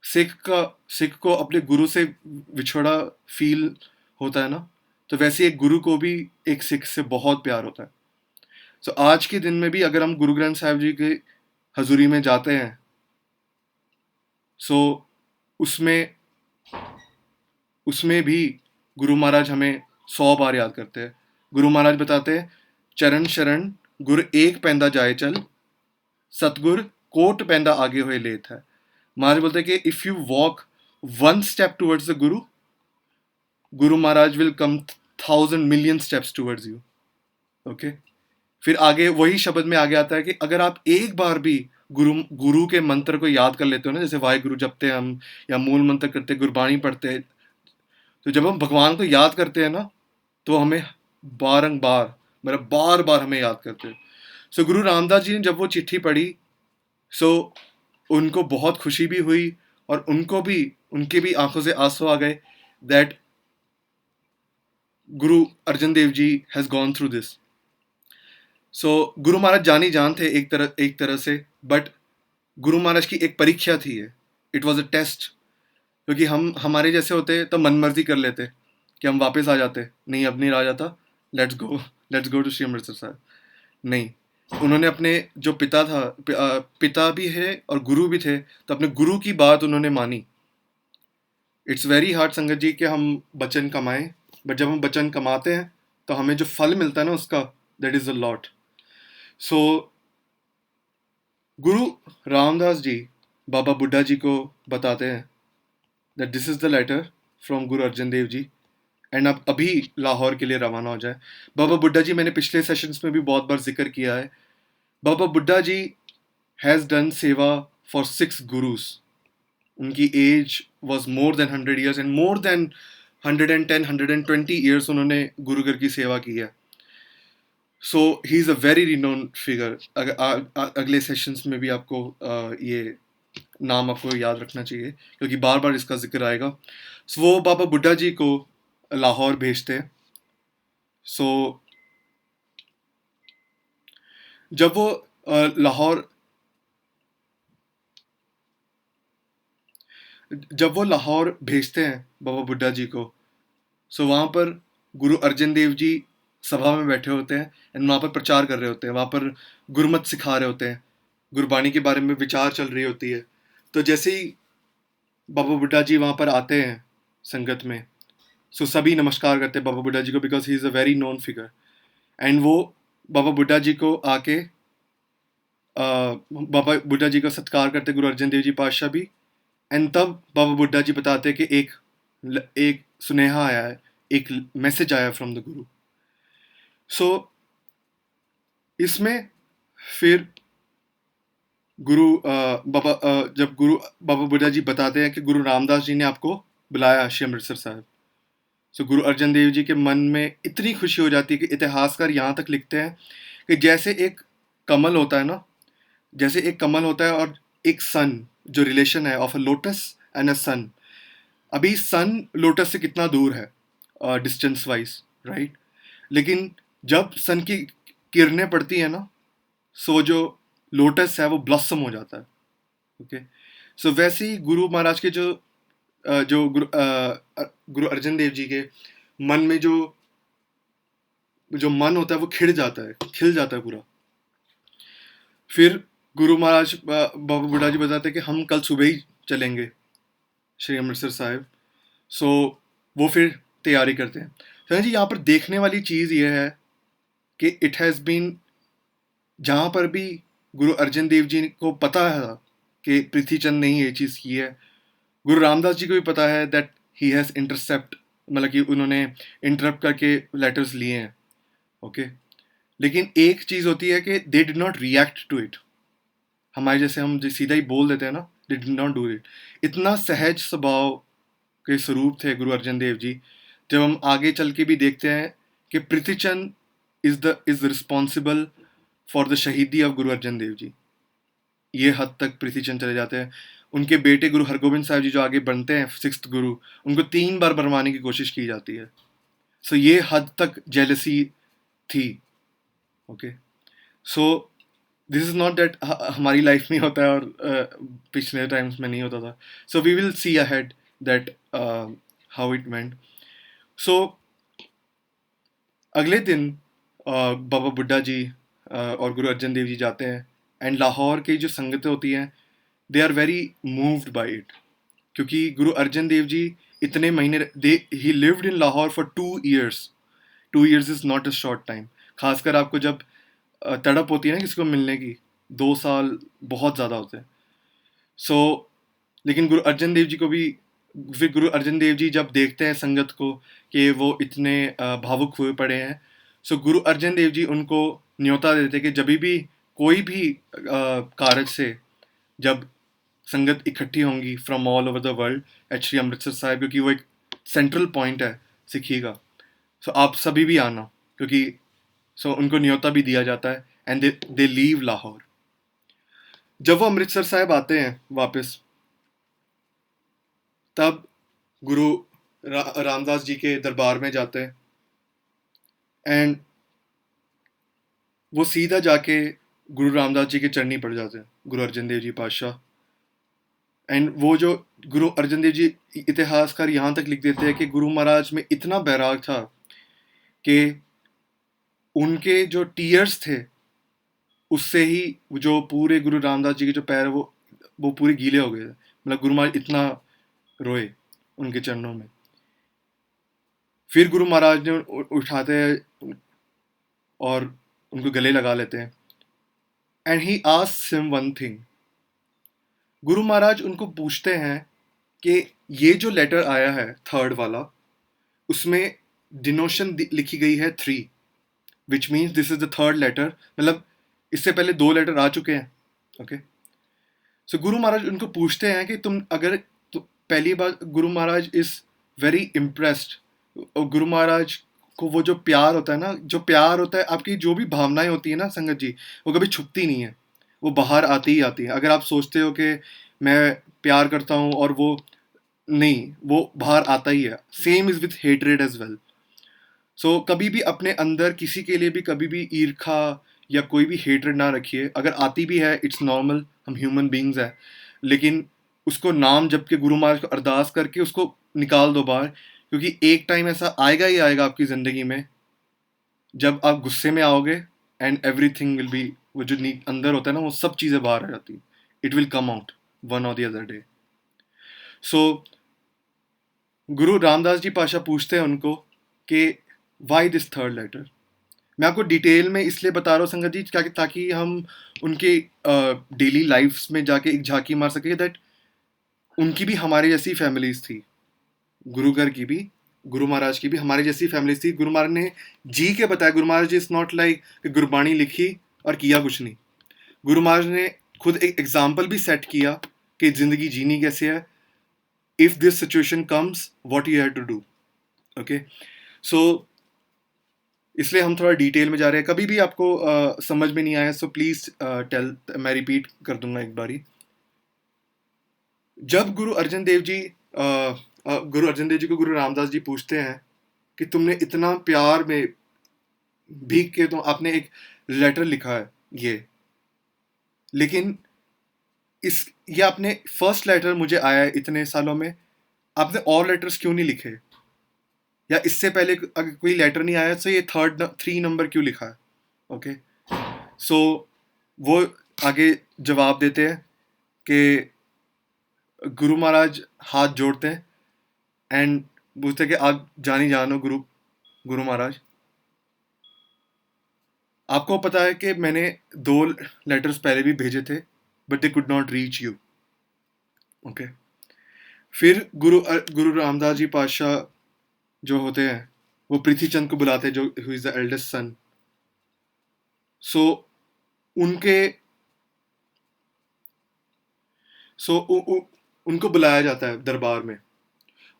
सिख को अपने गुरु से विछड़ा फील होता है ना, तो वैसे एक गुरु को भी एक सिख से बहुत प्यार होता है। सो आज के दिन में भी अगर हम गुरु ग्रंथ साहिब जी के हजूरी में जाते हैं, सो उसमें उसमें भी गुरु महाराज हमें 100 बार याद करते हैं। गुरु महाराज बताते हैं, चरण शरण गुर एक पैंदा जाए चल, सतगुर कोट पैंदा आगे हुए लेत है। महाराज बोलते हैं कि if you walk one step towards the guru, Guru Maharaj will come 1,000 million steps towards you. Okay, फिर आगे वही शब्द में आगे आता है कि अगर आप एक बार भी गुरु के मंत्र को याद कर लेते हो ना, जैसे वाहिगुरु जपते हैं हम, या मूल मंत्र करते, गुरबाणी पढ़ते हैं, तो जब हम भगवान को याद करते हैं ना, तो हमें बारंबार, मतलब बार बार हमें याद करते हैं। सो गुरु रामदास जी ने जब वो चिट्ठी पढ़ी, सो उनको बहुत खुशी भी हुई, और उनके भी आंखों से आंसू आ गए, that Guru Arjan Dev ji has gone through this. सो गुरु महाराज जानी जान थे एक तरह से, बट गुरु महाराज की एक परीक्षा थी, इट वॉज अ टेस्ट, क्योंकि हम हमारे जैसे होते तो मनमर्जी कर लेते कि हम वापस आ जाते, नहीं अब नहीं रहा जाता, let's go to Shri Amritsar Sahib. नहीं, उन्होंने अपने जो पिता था, पिता भी है और गुरु भी थे, तो अपने गुरु की बात उन्होंने मानी। इट्स वेरी हार्ड संगत जी कि हम वचन कमाएं, बट जब हम वचन कमाते हैं तो हमें जो फल मिलता है ना उसका, that is a lot. So Guru Ramdas ji Baba Buddha ji को बताते हैं that this is the letter from Guru Arjan Dev ji, and आप अभी लाहौर के लिए रवाना हो जाए। बाबा बुड्ढा जी मैंने पिछले सेशंस में भी बहुत बार जिक्र किया है। Baba Buddha ji has done seva for 6 gurus. उनकी age was more than 100 years, and more than 110-120 years उन्होंने गुरुगर की सेवा की है। So he is a very renowned figure. अगले सेशंस में भी आपको ये नाम आपको याद रखना चाहिए, क्योंकि बार बार इसका जिक्र आएगा। सो वो बाबा बुड्ढा जी को लाहौर भेजते हैं। सो जब वो लाहौर जब वो लाहौर भेजते हैं बाबा बुड्ढा जी को, सो वहाँ पर गुरु अर्जन देव जी सभा में बैठे होते हैं एंड वहाँ पर प्रचार कर रहे होते हैं, वहाँ पर गुरमत सिखा रहे होते हैं, गुरबाणी के बारे में विचार चल रही होती है। तो जैसे ही बाबा बुड्ढा जी वहाँ पर आते हैं संगत में, सो सभी नमस्कार करते हैं बाबा बुड्ढा जी को, because he is a very known figure. And वो बाबा बुड्ढा जी को आके बाबा बुड्ढा जी का सत्कार करते गुरु अर्जन देव जी पातशाह भी। एंड तब बाबा बुड्ढा जी बताते कि एक सुनेहा आया है, एक मैसेज आया फ्रॉम द गुरु। सो इसमें फिर जब गुरु बाबा बुड्ढा जी बताते हैं कि गुरु रामदास जी ने आपको बुलाया श्री अमृतसर साहब, सो गुरु अर्जन देव जी के मन में इतनी खुशी हो जाती है कि इतिहासकार यहाँ तक लिखते हैं कि जैसे एक कमल होता है ना, जैसे एक कमल होता है और एक सन, जो रिलेशन है of a lotus and a sun. अभी सन लोटस से कितना दूर है डिस्टेंस वाइज, राइट? लेकिन जब सन की किरणें पड़ती है ना, सो जो लोटस है वो ब्लॉसम हो जाता है। ओके, सो वैसे ही गुरु महाराज के गुरु अर्जन देव जी के मन में जो जो मन होता है वो खिल जाता है, पूरा। फिर गुरु महाराज बाबा बुड्ढा जी बताते हैं कि हम कल सुबह ही चलेंगे श्री अमृतसर साहिब। सो वो फिर तैयारी करते हैं। संजय जी, यहाँ पर देखने वाली चीज़ ये है कि इट हैज़ बीन, जहाँ पर भी गुरु अर्जन देव जी को पता है कि पृथ्वी चंद ने ही ये चीज़ की है, गुरु रामदास जी को भी पता है दैट ही हैज़ इंटरसेप्ट, मतलब कि उन्होंने इंटरप्ट करके लेटर्स लिए हैं। ओके, लेकिन एक चीज़ होती है कि they did not react to it. हमारे जैसे हम सीधा ही बोल देते हैं ना, they did not do it. इतना सहज स्वभाव के स्वरूप थे गुरु अर्जन देव जी। जब हम आगे चल के भी देखते हैं कि Prithvichand is responsible for the शहीदी ऑफ गुरु अर्जन देव जी, ये हद तक पृथ्वीचंद चले जाते हैं। उनके बेटे गुरु हरगोबिंद साहब जी जो आगे बनते हैं 6th गुरु, उनको 3 बार मरवाने की कोशिश की जाती है। सो ये हद तक जेलसी थी। Okay, so this is not that हमारी लाइफ में होता है और पिछले टाइम्स में नहीं होता था। So we will see ahead that how it went. So अगले दिन बाबा बुड्ढा जी और गुरु अर्जन देव जी जाते हैं, एंड लाहौर की जो संगतें होती हैं, they are very moved by it, क्योंकि गुरु अर्जन देव जी इतने महीने, they he lived in Lahore for 2 years। 2 years is not a short time. खासकर आपको जब तड़प होती है ना किसी को मिलने की, 2 साल बहुत ज़्यादा होते हैं। सो लेकिन गुरु अर्जन देव जी को भी, फिर गुरु अर्जन देव जी जब देखते हैं संगत को कि वो इतने भावुक हुए पड़े हैं, सो गुरु अर्जन देव जी उनको न्योता देते कि जब भी कोई भी कारज से जब संगत इकट्ठी होंगी from all over the world at Shri Amritsar Sahib, क्योंकि वो एक सेंट्रल पॉइंट है सिक्खी का, सो आप सभी भी आना, क्योंकि सो उनको न्योता भी दिया जाता है, एंड दे लीव लाहौर। जब वो अमृतसर साहिब आते हैं वापस, तब गुरु रामदास जी के दरबार में जाते हैं, एंड वो सीधा जाके गुरु रामदास जी के चरनी पड़ जाते हैं, गुरु अर्जन देव जी पातशाह। एंड वो जो गुरु अर्जन देव जी इतिहासकार यहाँ तक लिख देते हैं कि गुरु महाराज में इतना बैराग था कि उनके जो टीयर्स थे उससे ही जो पूरे गुरु रामदास जी के जो पैर वो पूरे गीले हो गए, मतलब गुरु महाराज इतना रोए उनके चरणों में। फिर गुरु महाराज ने उठाते हैं और उनको गले लगा लेते हैं। And he asks him one thing, गुरु महाराज उनको पूछते हैं कि ये जो लेटर आया है थर्ड वाला, उसमें डिनोशन लिखी गई है 3, which means this is the third letter, मतलब इससे पहले 2 लेटर आ चुके हैं। ओके, सो गुरु महाराज उनको पूछते हैं कि तुम अगर पहली बार गुरु महाराज इज वेरी इम्प्रेस्ड, और गुरु महाराज को वो जो प्यार होता है ना, जो प्यार होता है, आपकी जो भी भावनाएं होती है ना संगत जी, वो कभी छुपती नहीं है, वो बाहर आती ही आती है। अगर आप सोचते हो कि मैं प्यार करता हूँ और वो नहीं, वो बाहर आता ही है। Same is with hatred as well. So कभी भी अपने अंदर किसी के लिए भी कभी भी ईर्खा या कोई भी हेटरेड ना रखिए। अगर आती भी है, इट्स नॉर्मल, हम ह्यूमन बींग्स हैं, लेकिन उसको नाम जप के गुरु महाराज को अरदास करके उसको निकाल दो बाहर, क्योंकि एक टाइम ऐसा आएगा ही आएगा आपकी ज़िंदगी में जब आप गुस्से में आओगे एंड एवरीथिंग विल बी, वो जो अंदर होता है ना, वो सब चीज़ें बाहर आ जाती, it will come out one और द अदर डे। सो गुरु रामदास जी पाशा पूछते हैं उनको कि वाई दिस थर्ड लेटर। मैं आपको डिटेल में इसलिए बता रहा हूँ संगत जी, ताकि हम उनके डेली लाइफ्स में जाके एक झांकी मार सके दैट उनकी भी हमारी जैसी फैमिलीज थी, गुरु घर की भी, गुरु महाराज की भी हमारी जैसी फैमिलीज थी। गुरु महाराज ने जी के बताया, गुरु महाराज जी इज नॉट लाइक गुरबाणी लिखी और किया कुछ नहीं। गुरु महाराज ने खुद एक एग्जाम्पल भी सेट किया कि जिंदगी जीनी कैसे है, if this situation comes what you have to do. Okay, so इसलिए हम थोड़ा डिटेल में जा रहे हैं। कभी भी आपको समझ में नहीं आया सो प्लीज टेल, मैं रिपीट कर दूंगा एक बारी। जब गुरु अर्जन देव जी को गुरु रामदास जी पूछते हैं कि तुमने इतना प्यार में भीग के तो आपने एक लेटर लिखा है ये, लेकिन ये आपने फर्स्ट लेटर मुझे आया है इतने सालों में, आपने और लेटर्स क्यों नहीं लिखे, या इससे पहले अगर कोई लेटर नहीं आया तो ये 3 नंबर क्यों लिखा है। ओके, सो वो आगे जवाब देते हैं कि गुरु महाराज हाथ जोड़ते हैं एंड पूछते हैं कि आप जानी जानो गुरु महाराज, आपको पता है कि मैंने 2 लेटर्स पहले भी भेजे थे but they could not reach you. Okay, फिर गुरु रामदास जी पातशाह जो होते हैं वो पृथ्वी चंद को बुलाते हैं, जो who is the eldest son. So उनके उनको बुलाया जाता है दरबार में,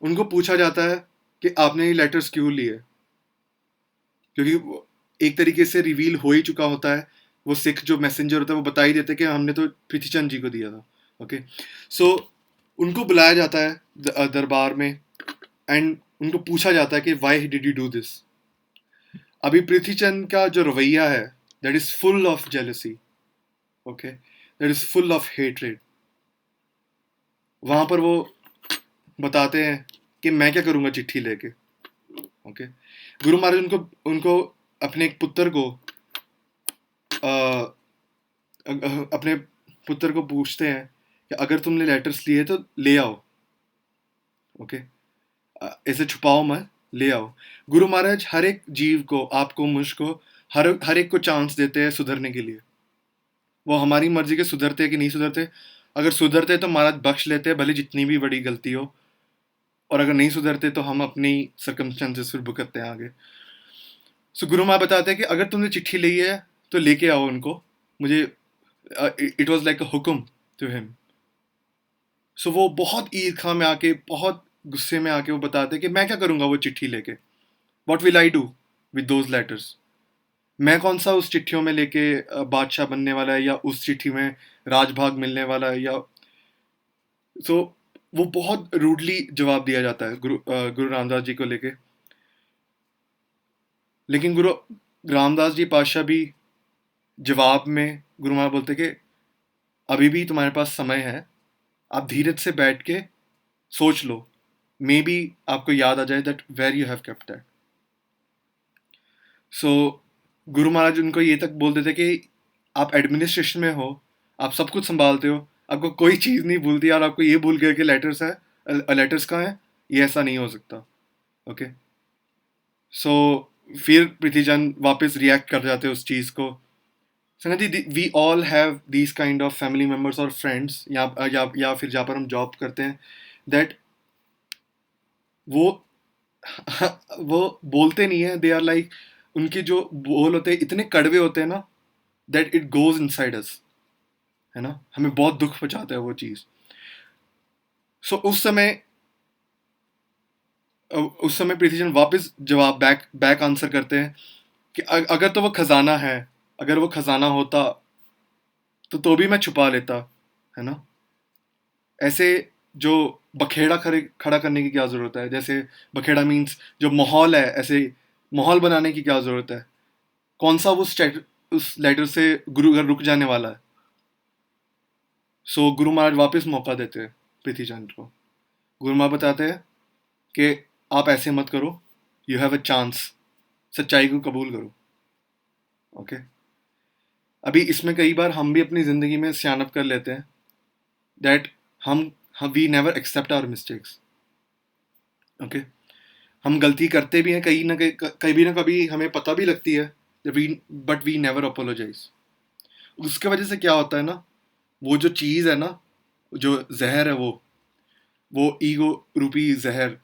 उनको पूछा जाता है कि आपने ये लेटर्स क्यों लिए, क्योंकि एक तरीके से रिवील हो ही चुका होता है, वो सिख जो मैसेंजर होता है वो बता ही देते कि हमने तो पृथ्वी चंद जी को दिया था। ओके, सो उनको बुलाया जाता है दरबार में एंड उनको पूछा जाता है कि why did you do this. अभी पृथ्वी चंद का जो रवैया है that is full of jealousy, okay, that is full of hatred. वहां पर वो बताते हैं कि मैं क्या करूंगा चिट्ठी लेके। ओके, गुरु महाराज उनको अपने एक पुत्र को अपने पुत्र को पूछते हैं कि अगर तुमने लेटर्स लिए तो ले आओ। ओके, ऐसे छुपाओ मत, ले आओ। गुरु महाराज हर एक जीव को, आपको, मुझको, हर एक को चांस देते हैं सुधरने के लिए। वो हमारी मर्जी के सुधरते हैं कि नहीं सुधरते। अगर सुधरते तो महाराज बख्श लेते हैं, भले जितनी भी बड़ी गलती हो, और अगर नहीं सुधरते तो हम अपनी सर्कमस्टेंसेस फिर भुगतते हैं आगे। सो गुरु महाराज बताते हैं कि अगर तुमने चिट्ठी ली है तो लेके आओ उनको मुझे। इट वॉज लाइक अ हुक्म टू हिम। सो वो बहुत ईर्खा में आके, बहुत गुस्से में आके वो बताते हैं कि मैं क्या करूंगा वो चिट्ठी लेके, what will I do with those letters. मैं कौन सा उस चिट्ठियों में लेके बादशाह बनने वाला है, या उस चिट्ठी में राजभाग मिलने वाला है, या सो वो बहुत रूडली जवाब दिया जाता है गुरु रामदास जी को लेके। लेकिन गुरु रामदास जी पातशाह भी जवाब में गुरु महाराज बोलते कि अभी भी तुम्हारे पास समय है, आप धीरज से बैठ के सोच लो, मे बी आपको याद आ जाए that where you have kept that. So गुरु महाराज उनको ये तक बोलते थे कि आप एडमिनिस्ट्रेशन में हो, आप सब कुछ संभालते हो, आपको कोई चीज़ नहीं भूलती और आपको ये भूल गए कि लेटर्स है, लेटर्स कहाँ है, ये ऐसा नहीं हो सकता. ओके. सो फिर प्रीतिचंद वापस रिएक्ट कर जाते उस चीज़ को. संगत जी, we all have these kind of family members और फ्रेंड्स या फिर जहाँ पर हम जॉब करते हैं, दैट वो वो बोलते नहीं है, दे आर लाइक, उनके जो बोल होते हैं इतने कड़वे होते हैं ना, that it goes inside us, है ना, हमें बहुत दुख पहुंचाता है वो चीज़. सो उस समय प्रीतिजन वापस जवाब बैक बैक आंसर करते हैं कि अगर तो वो खजाना है, अगर वो खजाना होता तो भी मैं छुपा लेता, है ना. ऐसे जो बखेड़ा खड़ा करने की क्या ज़रूरत है, जैसे बखेड़ा मीन्स जो माहौल है, ऐसे माहौल बनाने की क्या ज़रूरत है, कौन सा उस लेटर से गुरु घर रुक जाने वाला है. सो गुरु महाराज वापस मौका देते हैं प्रीतिचंद को. गुरु महाराज बताते हैं कि आप ऐसे मत करो, यू हैव अ चांस, सच्चाई को कबूल करो. ओके. अभी इसमें कई बार हम भी अपनी ज़िंदगी में सियानत कर लेते हैं दैट हम we never accept our mistakes. Okay. हम गलती करते भी हैं, कभी ना कभी हमें पता भी लगती है, बट वी नेवर अपोलोजाइज. उसके वजह से क्या होता है ना, वो जो चीज़ है ना, जो जहर है, वो ईगो रूपी जहर,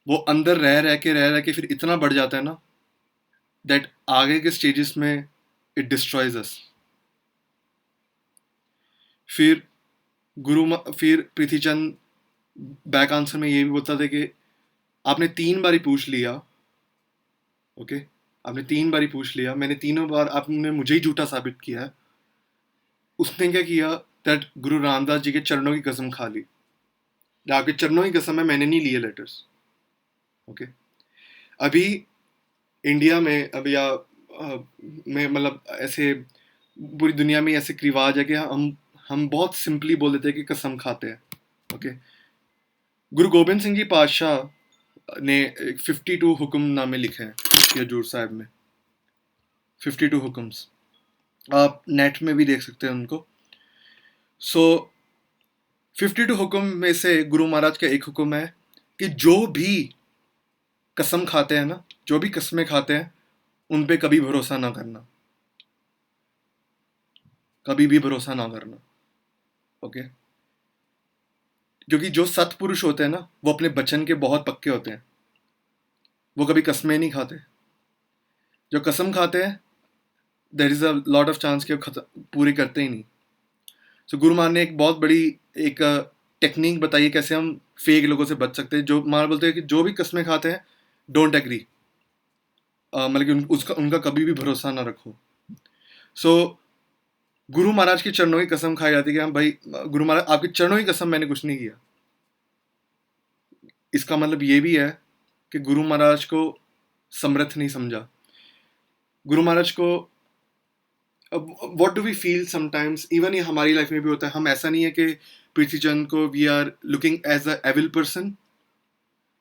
वो अंदर रह रह के फिर इतना बढ़ जाता है ना, दैट आगे के स्टेजेस में इट डिस्ट्रॉयज अस. फिर फिर प्रीतिचंद बैक आंसर में ये भी बोलता था कि आपने 3 बारी पूछ लिया. ओके. आपने 3 बारी पूछ लिया, मैंने तीनों बार आपने मुझे ही झूठा साबित किया है. उसने क्या किया, दैट गुरु रामदास जी के चरणों की कसम खा ली. आपके चरणों की कसम है, मैंने नहीं लिए लेटर्स. ओके. अभी इंडिया में अभी में मतलब ऐसे पूरी दुनिया में ऐसे रिवाज है कि हम बहुत सिंपली बोल देते हैं कि कसम खाते हैं. ओके. गुरु गोबिंद सिंह जी पातशाह ने 52 हुक्मनामे लिखे हैं इसके हजूर साहब में. 52 हुक्म्स, आप नेट में भी देख सकते हैं उनको. सो 52 हुक्म में से गुरु महाराज का एक हुक्म है कि जो भी कसम खाते हैं ना, जो भी कस्में खाते हैं, उन पे कभी भरोसा ना करना, कभी भी भरोसा ना करना. ओके. क्योंकि जो सत्पुरुष होते हैं ना, वो अपने वचन के बहुत पक्के होते हैं, वो कभी कस्में नहीं खाते. जो कसम खाते हैं, there is a lot of chance कि वो पूरी करते ही नहीं. सो गुरु महाराज ने एक बहुत बड़ी एक टेक्निक बताई है कैसे हम फेक लोगों से बच सकते हैं. जो महाराज बोलते हैं कि जो भी कस्में खाते हैं, डोंट एग्री, मतलब कि उनका कभी भी भरोसा ना रखो. सो गुरु महाराज के चरणों की कसम खाई जाती है कि हाँ भाई, गुरु महाराज आपके चरणों की कसम, मैंने कुछ नहीं किया. इसका मतलब ये भी है कि गुरु महाराज को समर्थ नहीं समझा. गुरु महाराज को, what do we feel sometimes, even ये हमारी लाइफ में भी होता है. हम ऐसा नहीं है कि प्रीतिचंद को we are looking as a evil person,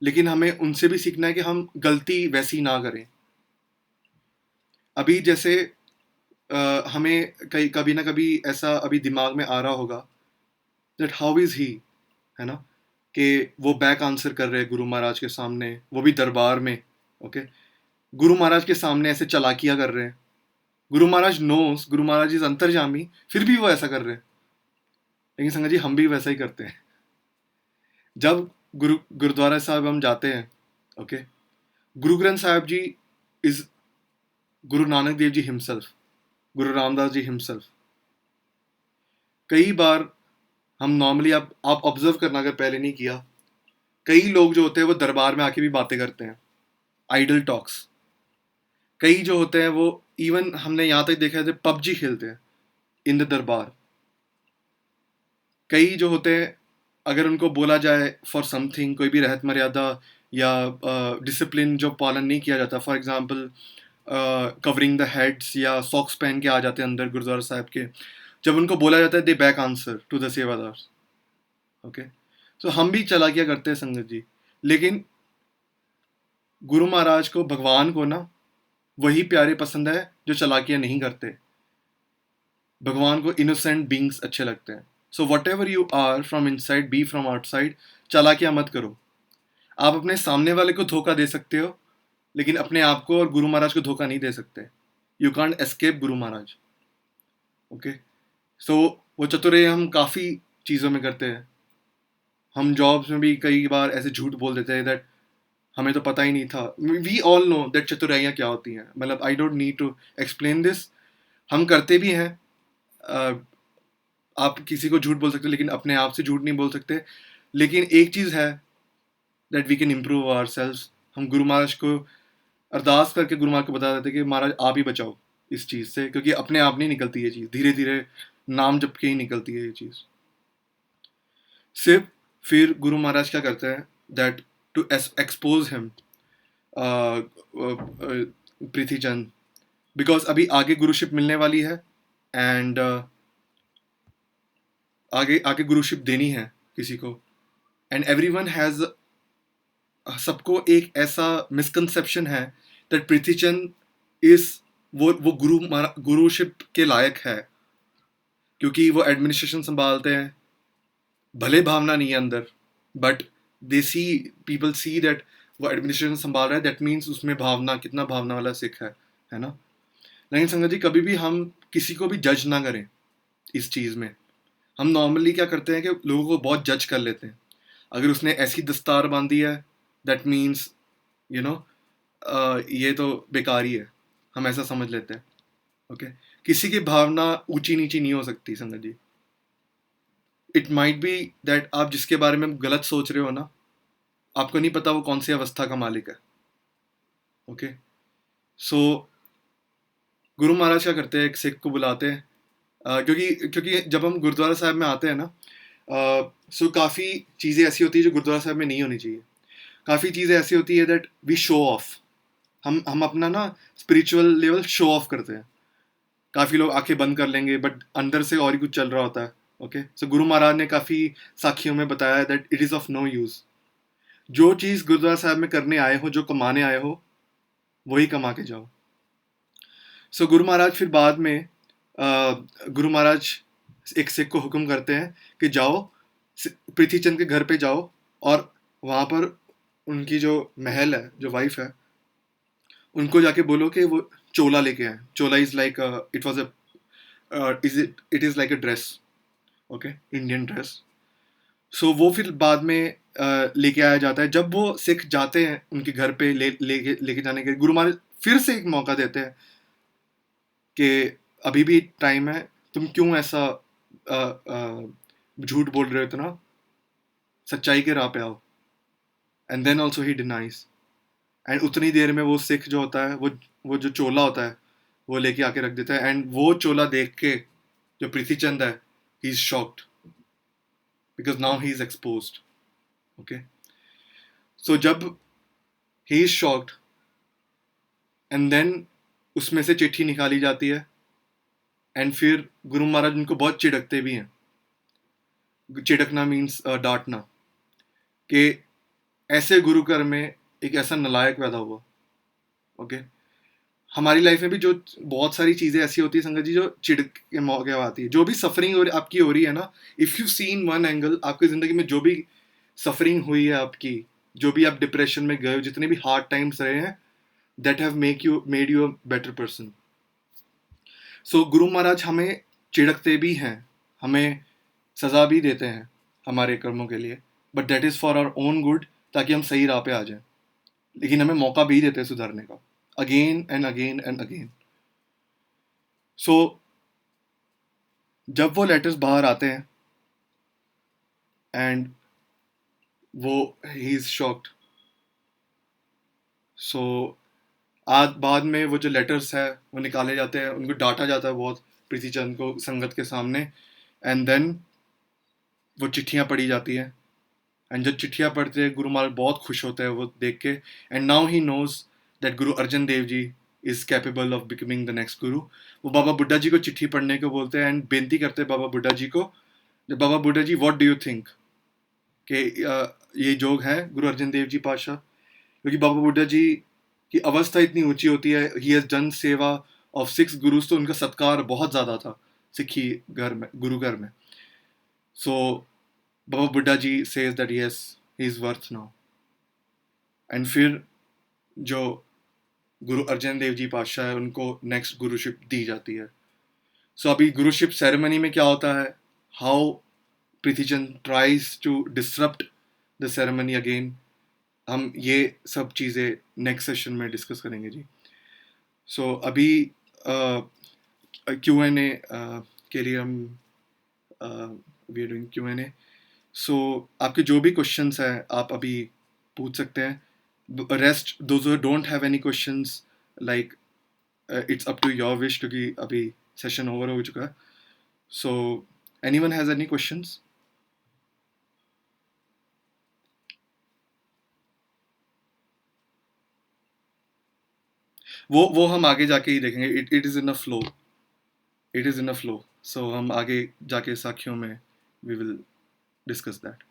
लेकिन हमें उनसे भी सीखना है कि हम गलती वैसी ना करें. अभी जैसे हमें कभी ना कभी ऐसा अभी दिमाग में आ रहा होगा दैट हाउ इज़ ही, है ना, कि वो बैक आंसर कर रहे हैं गुरु महाराज के सामने, वो भी दरबार में. ओके. गुरु महाराज के सामने ऐसे चालाकियाँ कर रहे हैं. गुरु महाराज नोस, गुरु महाराज इज अंतर्जामी, फिर भी वो ऐसा कर रहे हैं. लेकिन संगत जी, हम भी वैसा ही करते हैं. जब गुरुद्वारा साहब हम जाते हैं, ओके, गुरु ग्रंथ साहब जी is Guru Nanak Dev ji himself, Guru Ramdas ji himself. कई बार हम नॉर्मली, आप ऑब्जर्व करना अगर पहले नहीं किया, कई लोग जो होते हैं वो दरबार में आके भी बातें करते हैं, आइडल टॉक्स. कई जो होते हैं वो, इवन हमने यहाँ तक देखा है, पबजी खेलते हैं इन द दरबार. कई जो होते हैं, अगर उनको बोला जाए फॉर समथिंग, कोई भी रहत मर्यादा या डिसिप्लिन जो पालन नहीं किया जाता, for example covering the heads या सॉक्स पहन के आ जाते हैं अंदर गुरुद्वारा साहब के, जब उनको बोला जाता है they back answer to the sevadars. Okay, so हम भी चालाकियाँ करते हैं संगत जी, लेकिन गुरु महाराज को, भगवान को ना वही प्यारे पसंद है जो चालाकियाँ नहीं करते। भगवान को इनोसेंट बींग्स अच्छे लगते हैं। So whatever you are from inside, be from outside, चालाकियाँ मत करो। आप अपने सामने वाले को धोखा दे सकते हो, लेकिन अपने आप को और गुरु महाराज को धोखा नहीं दे सकते। You can't escape Guru Maharaj. Okay, सो वो चतुराई हम काफ़ी चीज़ों में करते हैं। हम जॉब्स में भी कई बार ऐसे झूठ बोल देते हैं दैट हमें तो पता ही नहीं था। वी ऑल नो दैट चतुराइयाँ क्या होती हैं, मतलब I don't need to explain this. हम करते भी हैं। आप किसी को झूठ बोल सकते हो, लेकिन अपने आप से झूठ नहीं बोल सकते। लेकिन एक चीज़ है that we can improve ourselves. हम गुरु महाराज को अरदास करके गुरु महाराज को बता देते कि महाराज आप ही बचाओ इस चीज़ से, क्योंकि अपने आप नहीं निकलती ये चीज़, धीरे धीरे नाम जप के ही निकलती है ये चीज़। सिर्फ फिर गुरु महाराज क्या करते हैं that to expose him, Priti Chand, because अभी आगे गुरुशिप मिलने वाली है, एंड आगे आगे गुरुशिप देनी है किसी को, एंड एवरीवन हैज़, सबको एक ऐसा मिसकंसेप्शन है दैट प्रीति चंद इज, वो गुरुशिप के लायक है, क्योंकि वो एडमिनिस्ट्रेशन संभालते हैं। भले भावना नहीं है अंदर, but they see, people see that वो एडमिनिस्ट्रेशन संभाल रहा है, दैट मीन्स उसमें भावना, कितना भावना वाला सिख है ना। लेकिन संगत जी, कभी भी हम किसी को भी जज ना करें इस चीज़ में। हम नॉर्मली क्या करते हैं कि लोगों को बहुत जज कर लेते हैं। अगर उसने ऐसी दस्तार बांधी है, दैट मीन्स यू नो ये तो बेकार ही है, हम ऐसा समझ लेते हैं। ओके, किसी की भावना ऊंची नीची नहीं हो सकती संगत जी। इट माइट बी दैट आप जिसके बारे में गलत सोच रहे हो ना, आपको नहीं पता वो कौन सी अवस्था का मालिक है। ओके, सो गुरु महाराज क्या करते हैं, एक सिख को बुलाते हैं, क्योंकि क्योंकि जब हम गुरुद्वारा साहब में आते हैं ना, सो काफ़ी चीज़ें ऐसी होती है जो गुरुद्वारा साहब में नहीं होनी चाहिए। काफ़ी चीज़ें ऐसी होती है दैट वी शो ऑफ, हम अपना ना स्पिरिचुअल लेवल शो ऑफ करते हैं। काफ़ी लोग आंखें बंद कर लेंगे, बट अंदर से और ही कुछ चल रहा होता है। ओके, सो गुरु महाराज ने काफ़ी साखियों में बताया that it is of no use. जो चीज़ गुरुद्वारा साहब में करने आए हो, जो कमाने आए हो, वही कमा के जाओ। सो गुरु महाराज फिर बाद में, गुरु महाराज एक सिख को हुक्म करते हैं कि जाओ, पृथ्वी चंद के घर पे जाओ, और वहाँ पर उनकी जो महल है, जो वाइफ है, उनको जाके बोलो कि वो चोला लेके आए। चोला is like, it was it is like a dress, okay, Indian dress. So वो फिर बाद में लेके आया जाता है। जब वो सिख जाते हैं उनके घर पे लेके जाने के, गुरु महाराज फिर से एक मौका देते हैं कि अभी भी टाइम है, तुम क्यों ऐसा झूठ बोल रहे हो इतना, सच्चाई के राह पे आओ। And then also he denies, and उतनी देर में वो सिख जो होता है, वो जो चोला होता है, वो लेके आके रख देता है। एंड वो चोला देख के जो प्रीति चंद है, he is shocked, because now he is exposed. Okay, so जब he is shocked, and then उसमें से चिट्ठी निकाली जाती है, एंड फिर गुरु महाराज उनको बहुत चिढ़कते भी हैं। चिढ़कना मीन्स डांटना, कि ऐसे गुरु घर में एक ऐसा नलायक पैदा हुआ। ओके, हमारी लाइफ में भी जो बहुत सारी चीज़ें ऐसी होती है संगत जी, जो चिढ़ के मौके आती है। जो भी सफरिंग आपकी हो रही है ना, if you seen one angle, आपकी ज़िंदगी में जो भी सफरिंग हुई है आपकी, जो भी आप डिप्रेशन में गए हो, जितने भी हार्ड टाइम्स रहे हैं, that have made you a better person. So गुरु महाराज हमें चिढ़कते भी हैं, हमें सज़ा भी देते हैं हमारे कर्मों के लिए, but that is for our own good, ताकि हम सही राह पे आ जाएं। लेकिन हमें मौका भी देते हैं सुधरने का, again and again and again. So जब वो लेटर्स बाहर आते हैं, एंड वो, ही इज़ शॉक्ड। सो आज बाद में वो जो लेटर्स है वो निकाले जाते हैं, उनको डांटा जाता है बहुत, प्रीति चंद को संगत के सामने। एंड देन वो चिट्ठियाँ पढ़ी जाती हैं, एंड जब चिट्ठियाँ पढ़ते हैं, गुरु महाराज बहुत खुश होते हैं वो देख के। And now he knows that Guru Arjan Dev ji is capable of becoming the next guru. वो बाबा बुड्ढा जी को चिट्ठी पढ़ने को बोलते हैं, एंड बेनती करते हैं बाबा बुड्ढा जी को, बाबा बुड्ढा जी, व्हाट डू यू थिंक, कि ये जोग हैं गुरु अर्जन देव जी पातशाह, क्योंकि बाबा बुड्ढा जी की अवस्था इतनी ऊंची होती है, ही हैज डन सेवा ऑफ 6 गुरुज, तो उनका सत्कार बहुत ज़्यादा था सिक्खी घर में, गुरु घर में. So Baba Buddha ji says that yes he is worth now. And फिर जो गुरु अर्जन देव जी पातशाह है, उनको नेक्स्ट गुरुशिप दी जाती है. सो अभी गुरुशिप सेरेमनी में क्या होता है, how Pritichand tries to disrupt the ceremony again, हम ये सब चीज़ें नेक्स्ट सेशन में डिस्कस करेंगे जी. सो अभी क्यू एन ए के लिए हम we are doing Q n A. So आपके जो भी क्वेश्चंस हैं आप अभी पूछ सकते हैं. Rest those who don't have any questions, like it's up to your wish, क्योंकि अभी सेशन ओवर हो चुका है. So anyone has any questions? वो हम आगे जाके ही देखेंगे. It is in a flow, it is in a flow. So हम आगे जाके साखियों में we will discuss that.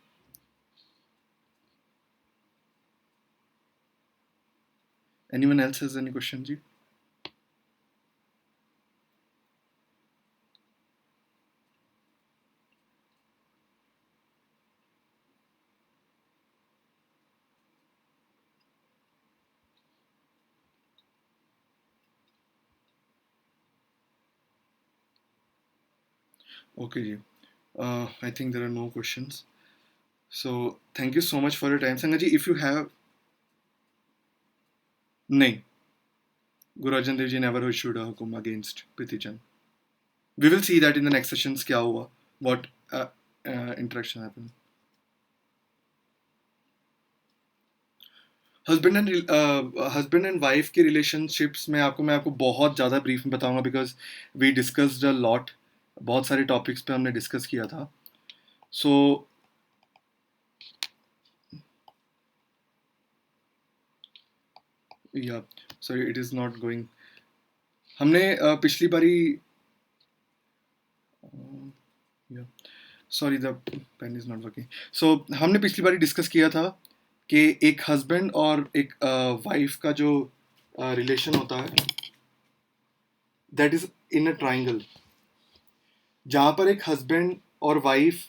Anyone else has any question जी? Okay जी. I think there are no questions. So thank you so much for your time. Sangat ji, if you have... नहीं, Guru Arjan Dev Ji never issued a hukum against Priti Chand. We will see that in the next sessions क्या हुआ, what interaction happened. Husband and wife की relationships में मैं आपको बहुत ज़्यादा brief में बताऊंगा, because we discussed a lot, बहुत सारे टॉपिक्स पे हमने डिस्कस किया था. सो या sorry, it is not going. हमने पिछली बारी sorry the pen is not working. So हमने पिछली बारी डिस्कस किया था कि एक हस्बैंड और एक वाइफ का जो रिलेशन होता है, that is in a triangle, जहाँ पर एक हस्बैंड और वाइफ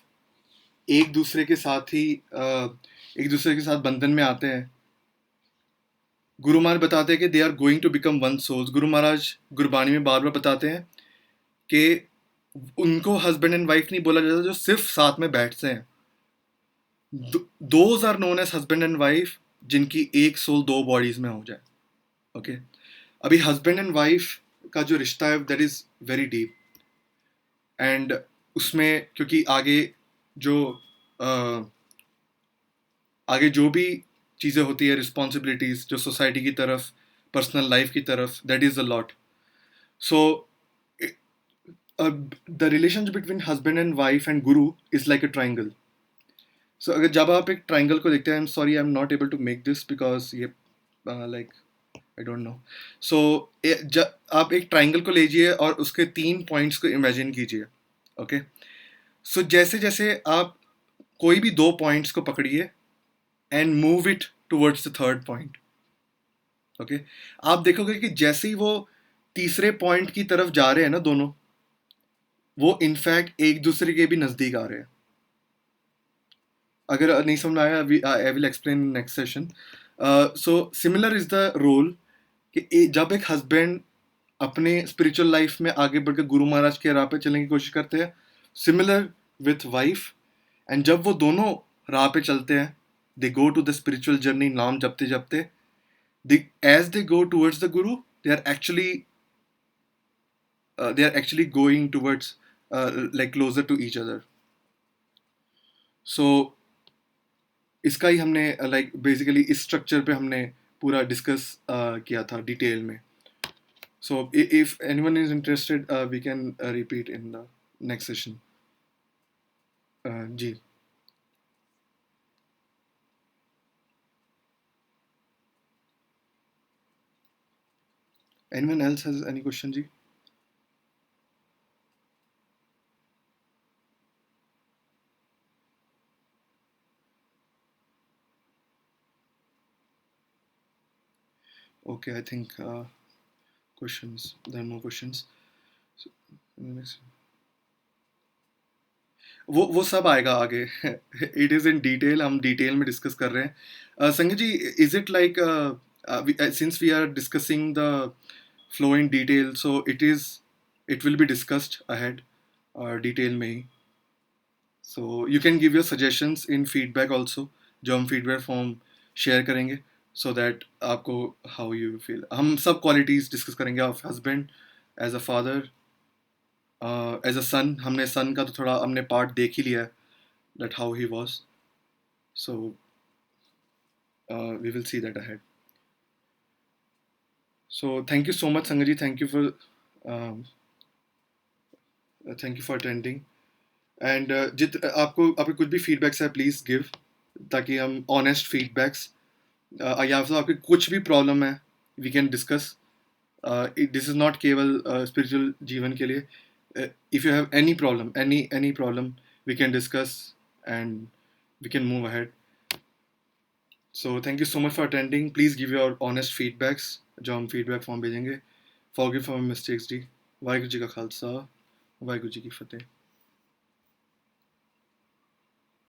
एक दूसरे के साथ ही एक दूसरे के साथ बंधन में आते हैं. गुरु महाराज बताते हैं कि they are going to become one souls. गुरु महाराज गुरबानी में बार बार बताते हैं कि उनको हस्बैंड एंड वाइफ नहीं बोला जाता जो सिर्फ साथ में बैठते हैं. Those are known as husband and wife, जिनकी एक सोल दो बॉडीज में हो जाए. ओके अभी हस्बैंड एंड वाइफ का जो रिश्ता है that is very deep. And उसमें क्योंकि जो आगे जो भी चीज़ें होती है, रिस्पॉन्सिबिलिटीज जो सोसाइटी की तरफ, पर्सनल लाइफ की तरफ, that is a lot. So the relationship between husband and wife and guru is like a triangle. So अगर जब आप एक ट्राइंगल को देखते हैं, I am sorry I am not able to make this because ये like I don't know. So आप एक ट्राइंगल को लीजिए और उसके 3 पॉइंट्स को इमेजिन कीजिए. ओके सो जैसे जैसे आप कोई भी 2 पॉइंट्स को पकड़िए and move it towards the third point. Okay आप देखोगे कि जैसे ही वो तीसरे पॉइंट की तरफ जा रहे हैं ना दोनों, वो इनफैक्ट एक दूसरे के भी नज़दीक आ रहे हैं. अगर नहीं समझ आया, I will explain next session. So similar is the role कि जब एक हस्बैंड अपने स्पिरिचुअल लाइफ में आगे बढ़कर गुरु महाराज के राह पे चलने की कोशिश करते हैं, सिमिलर विथ वाइफ. एंड जब वो दोनों राह पे चलते हैं, they go to the spiritual journey, नाम जपते जपते, as they go towards the guru, they are actually going towards like closer to each other. So इसका ही हमने लाइक बेसिकली इस स्ट्रक्चर पे हमने पूरा डिस्कस किया था डिटेल में. So if anyone is interested, we can repeat in the next session. Ji. Anyone else has any question जी? Okay, I think questions. There are no questions. So, next. वो सब आएगा आगे. इट इज़ इन डिटेल, हम detail में discuss कर रहे हैं. Sanjay ji, is it like since we are discussing the flow in detail, so it will be discussed ahead detail में ही. So you can give your suggestions in feedback also, जो हम feedback form share करेंगे, so that आपको how you feel. हम सब qualities discuss करेंगे of husband, as a father, as अ सन. हमने सन का तो थोड़ा हमने पार्ट देख ही लिया है, that how he was. So we will see that ahead. So thank you so much, Sangaji. Um, thank you for attending. And जित आपको आपके कुछ भी फीडबैक्स है प्लीज़ गिव, ताकि हम ऑनेस्ट फीडबैक्स, या फिर आपके कुछ भी प्रॉब्लम है we can discuss. This is not केवल स्पिरिचुअल जीवन के लिए. If you have any problem we can discuss and we can move ahead. So thank you so much for attending. Please give your honest feedbacks जो हम feedback form भेजेंगे. Forgive for my mistakes जी. वाहिगुरु जी का खालसा, वाहिगुरु जी की फतेह.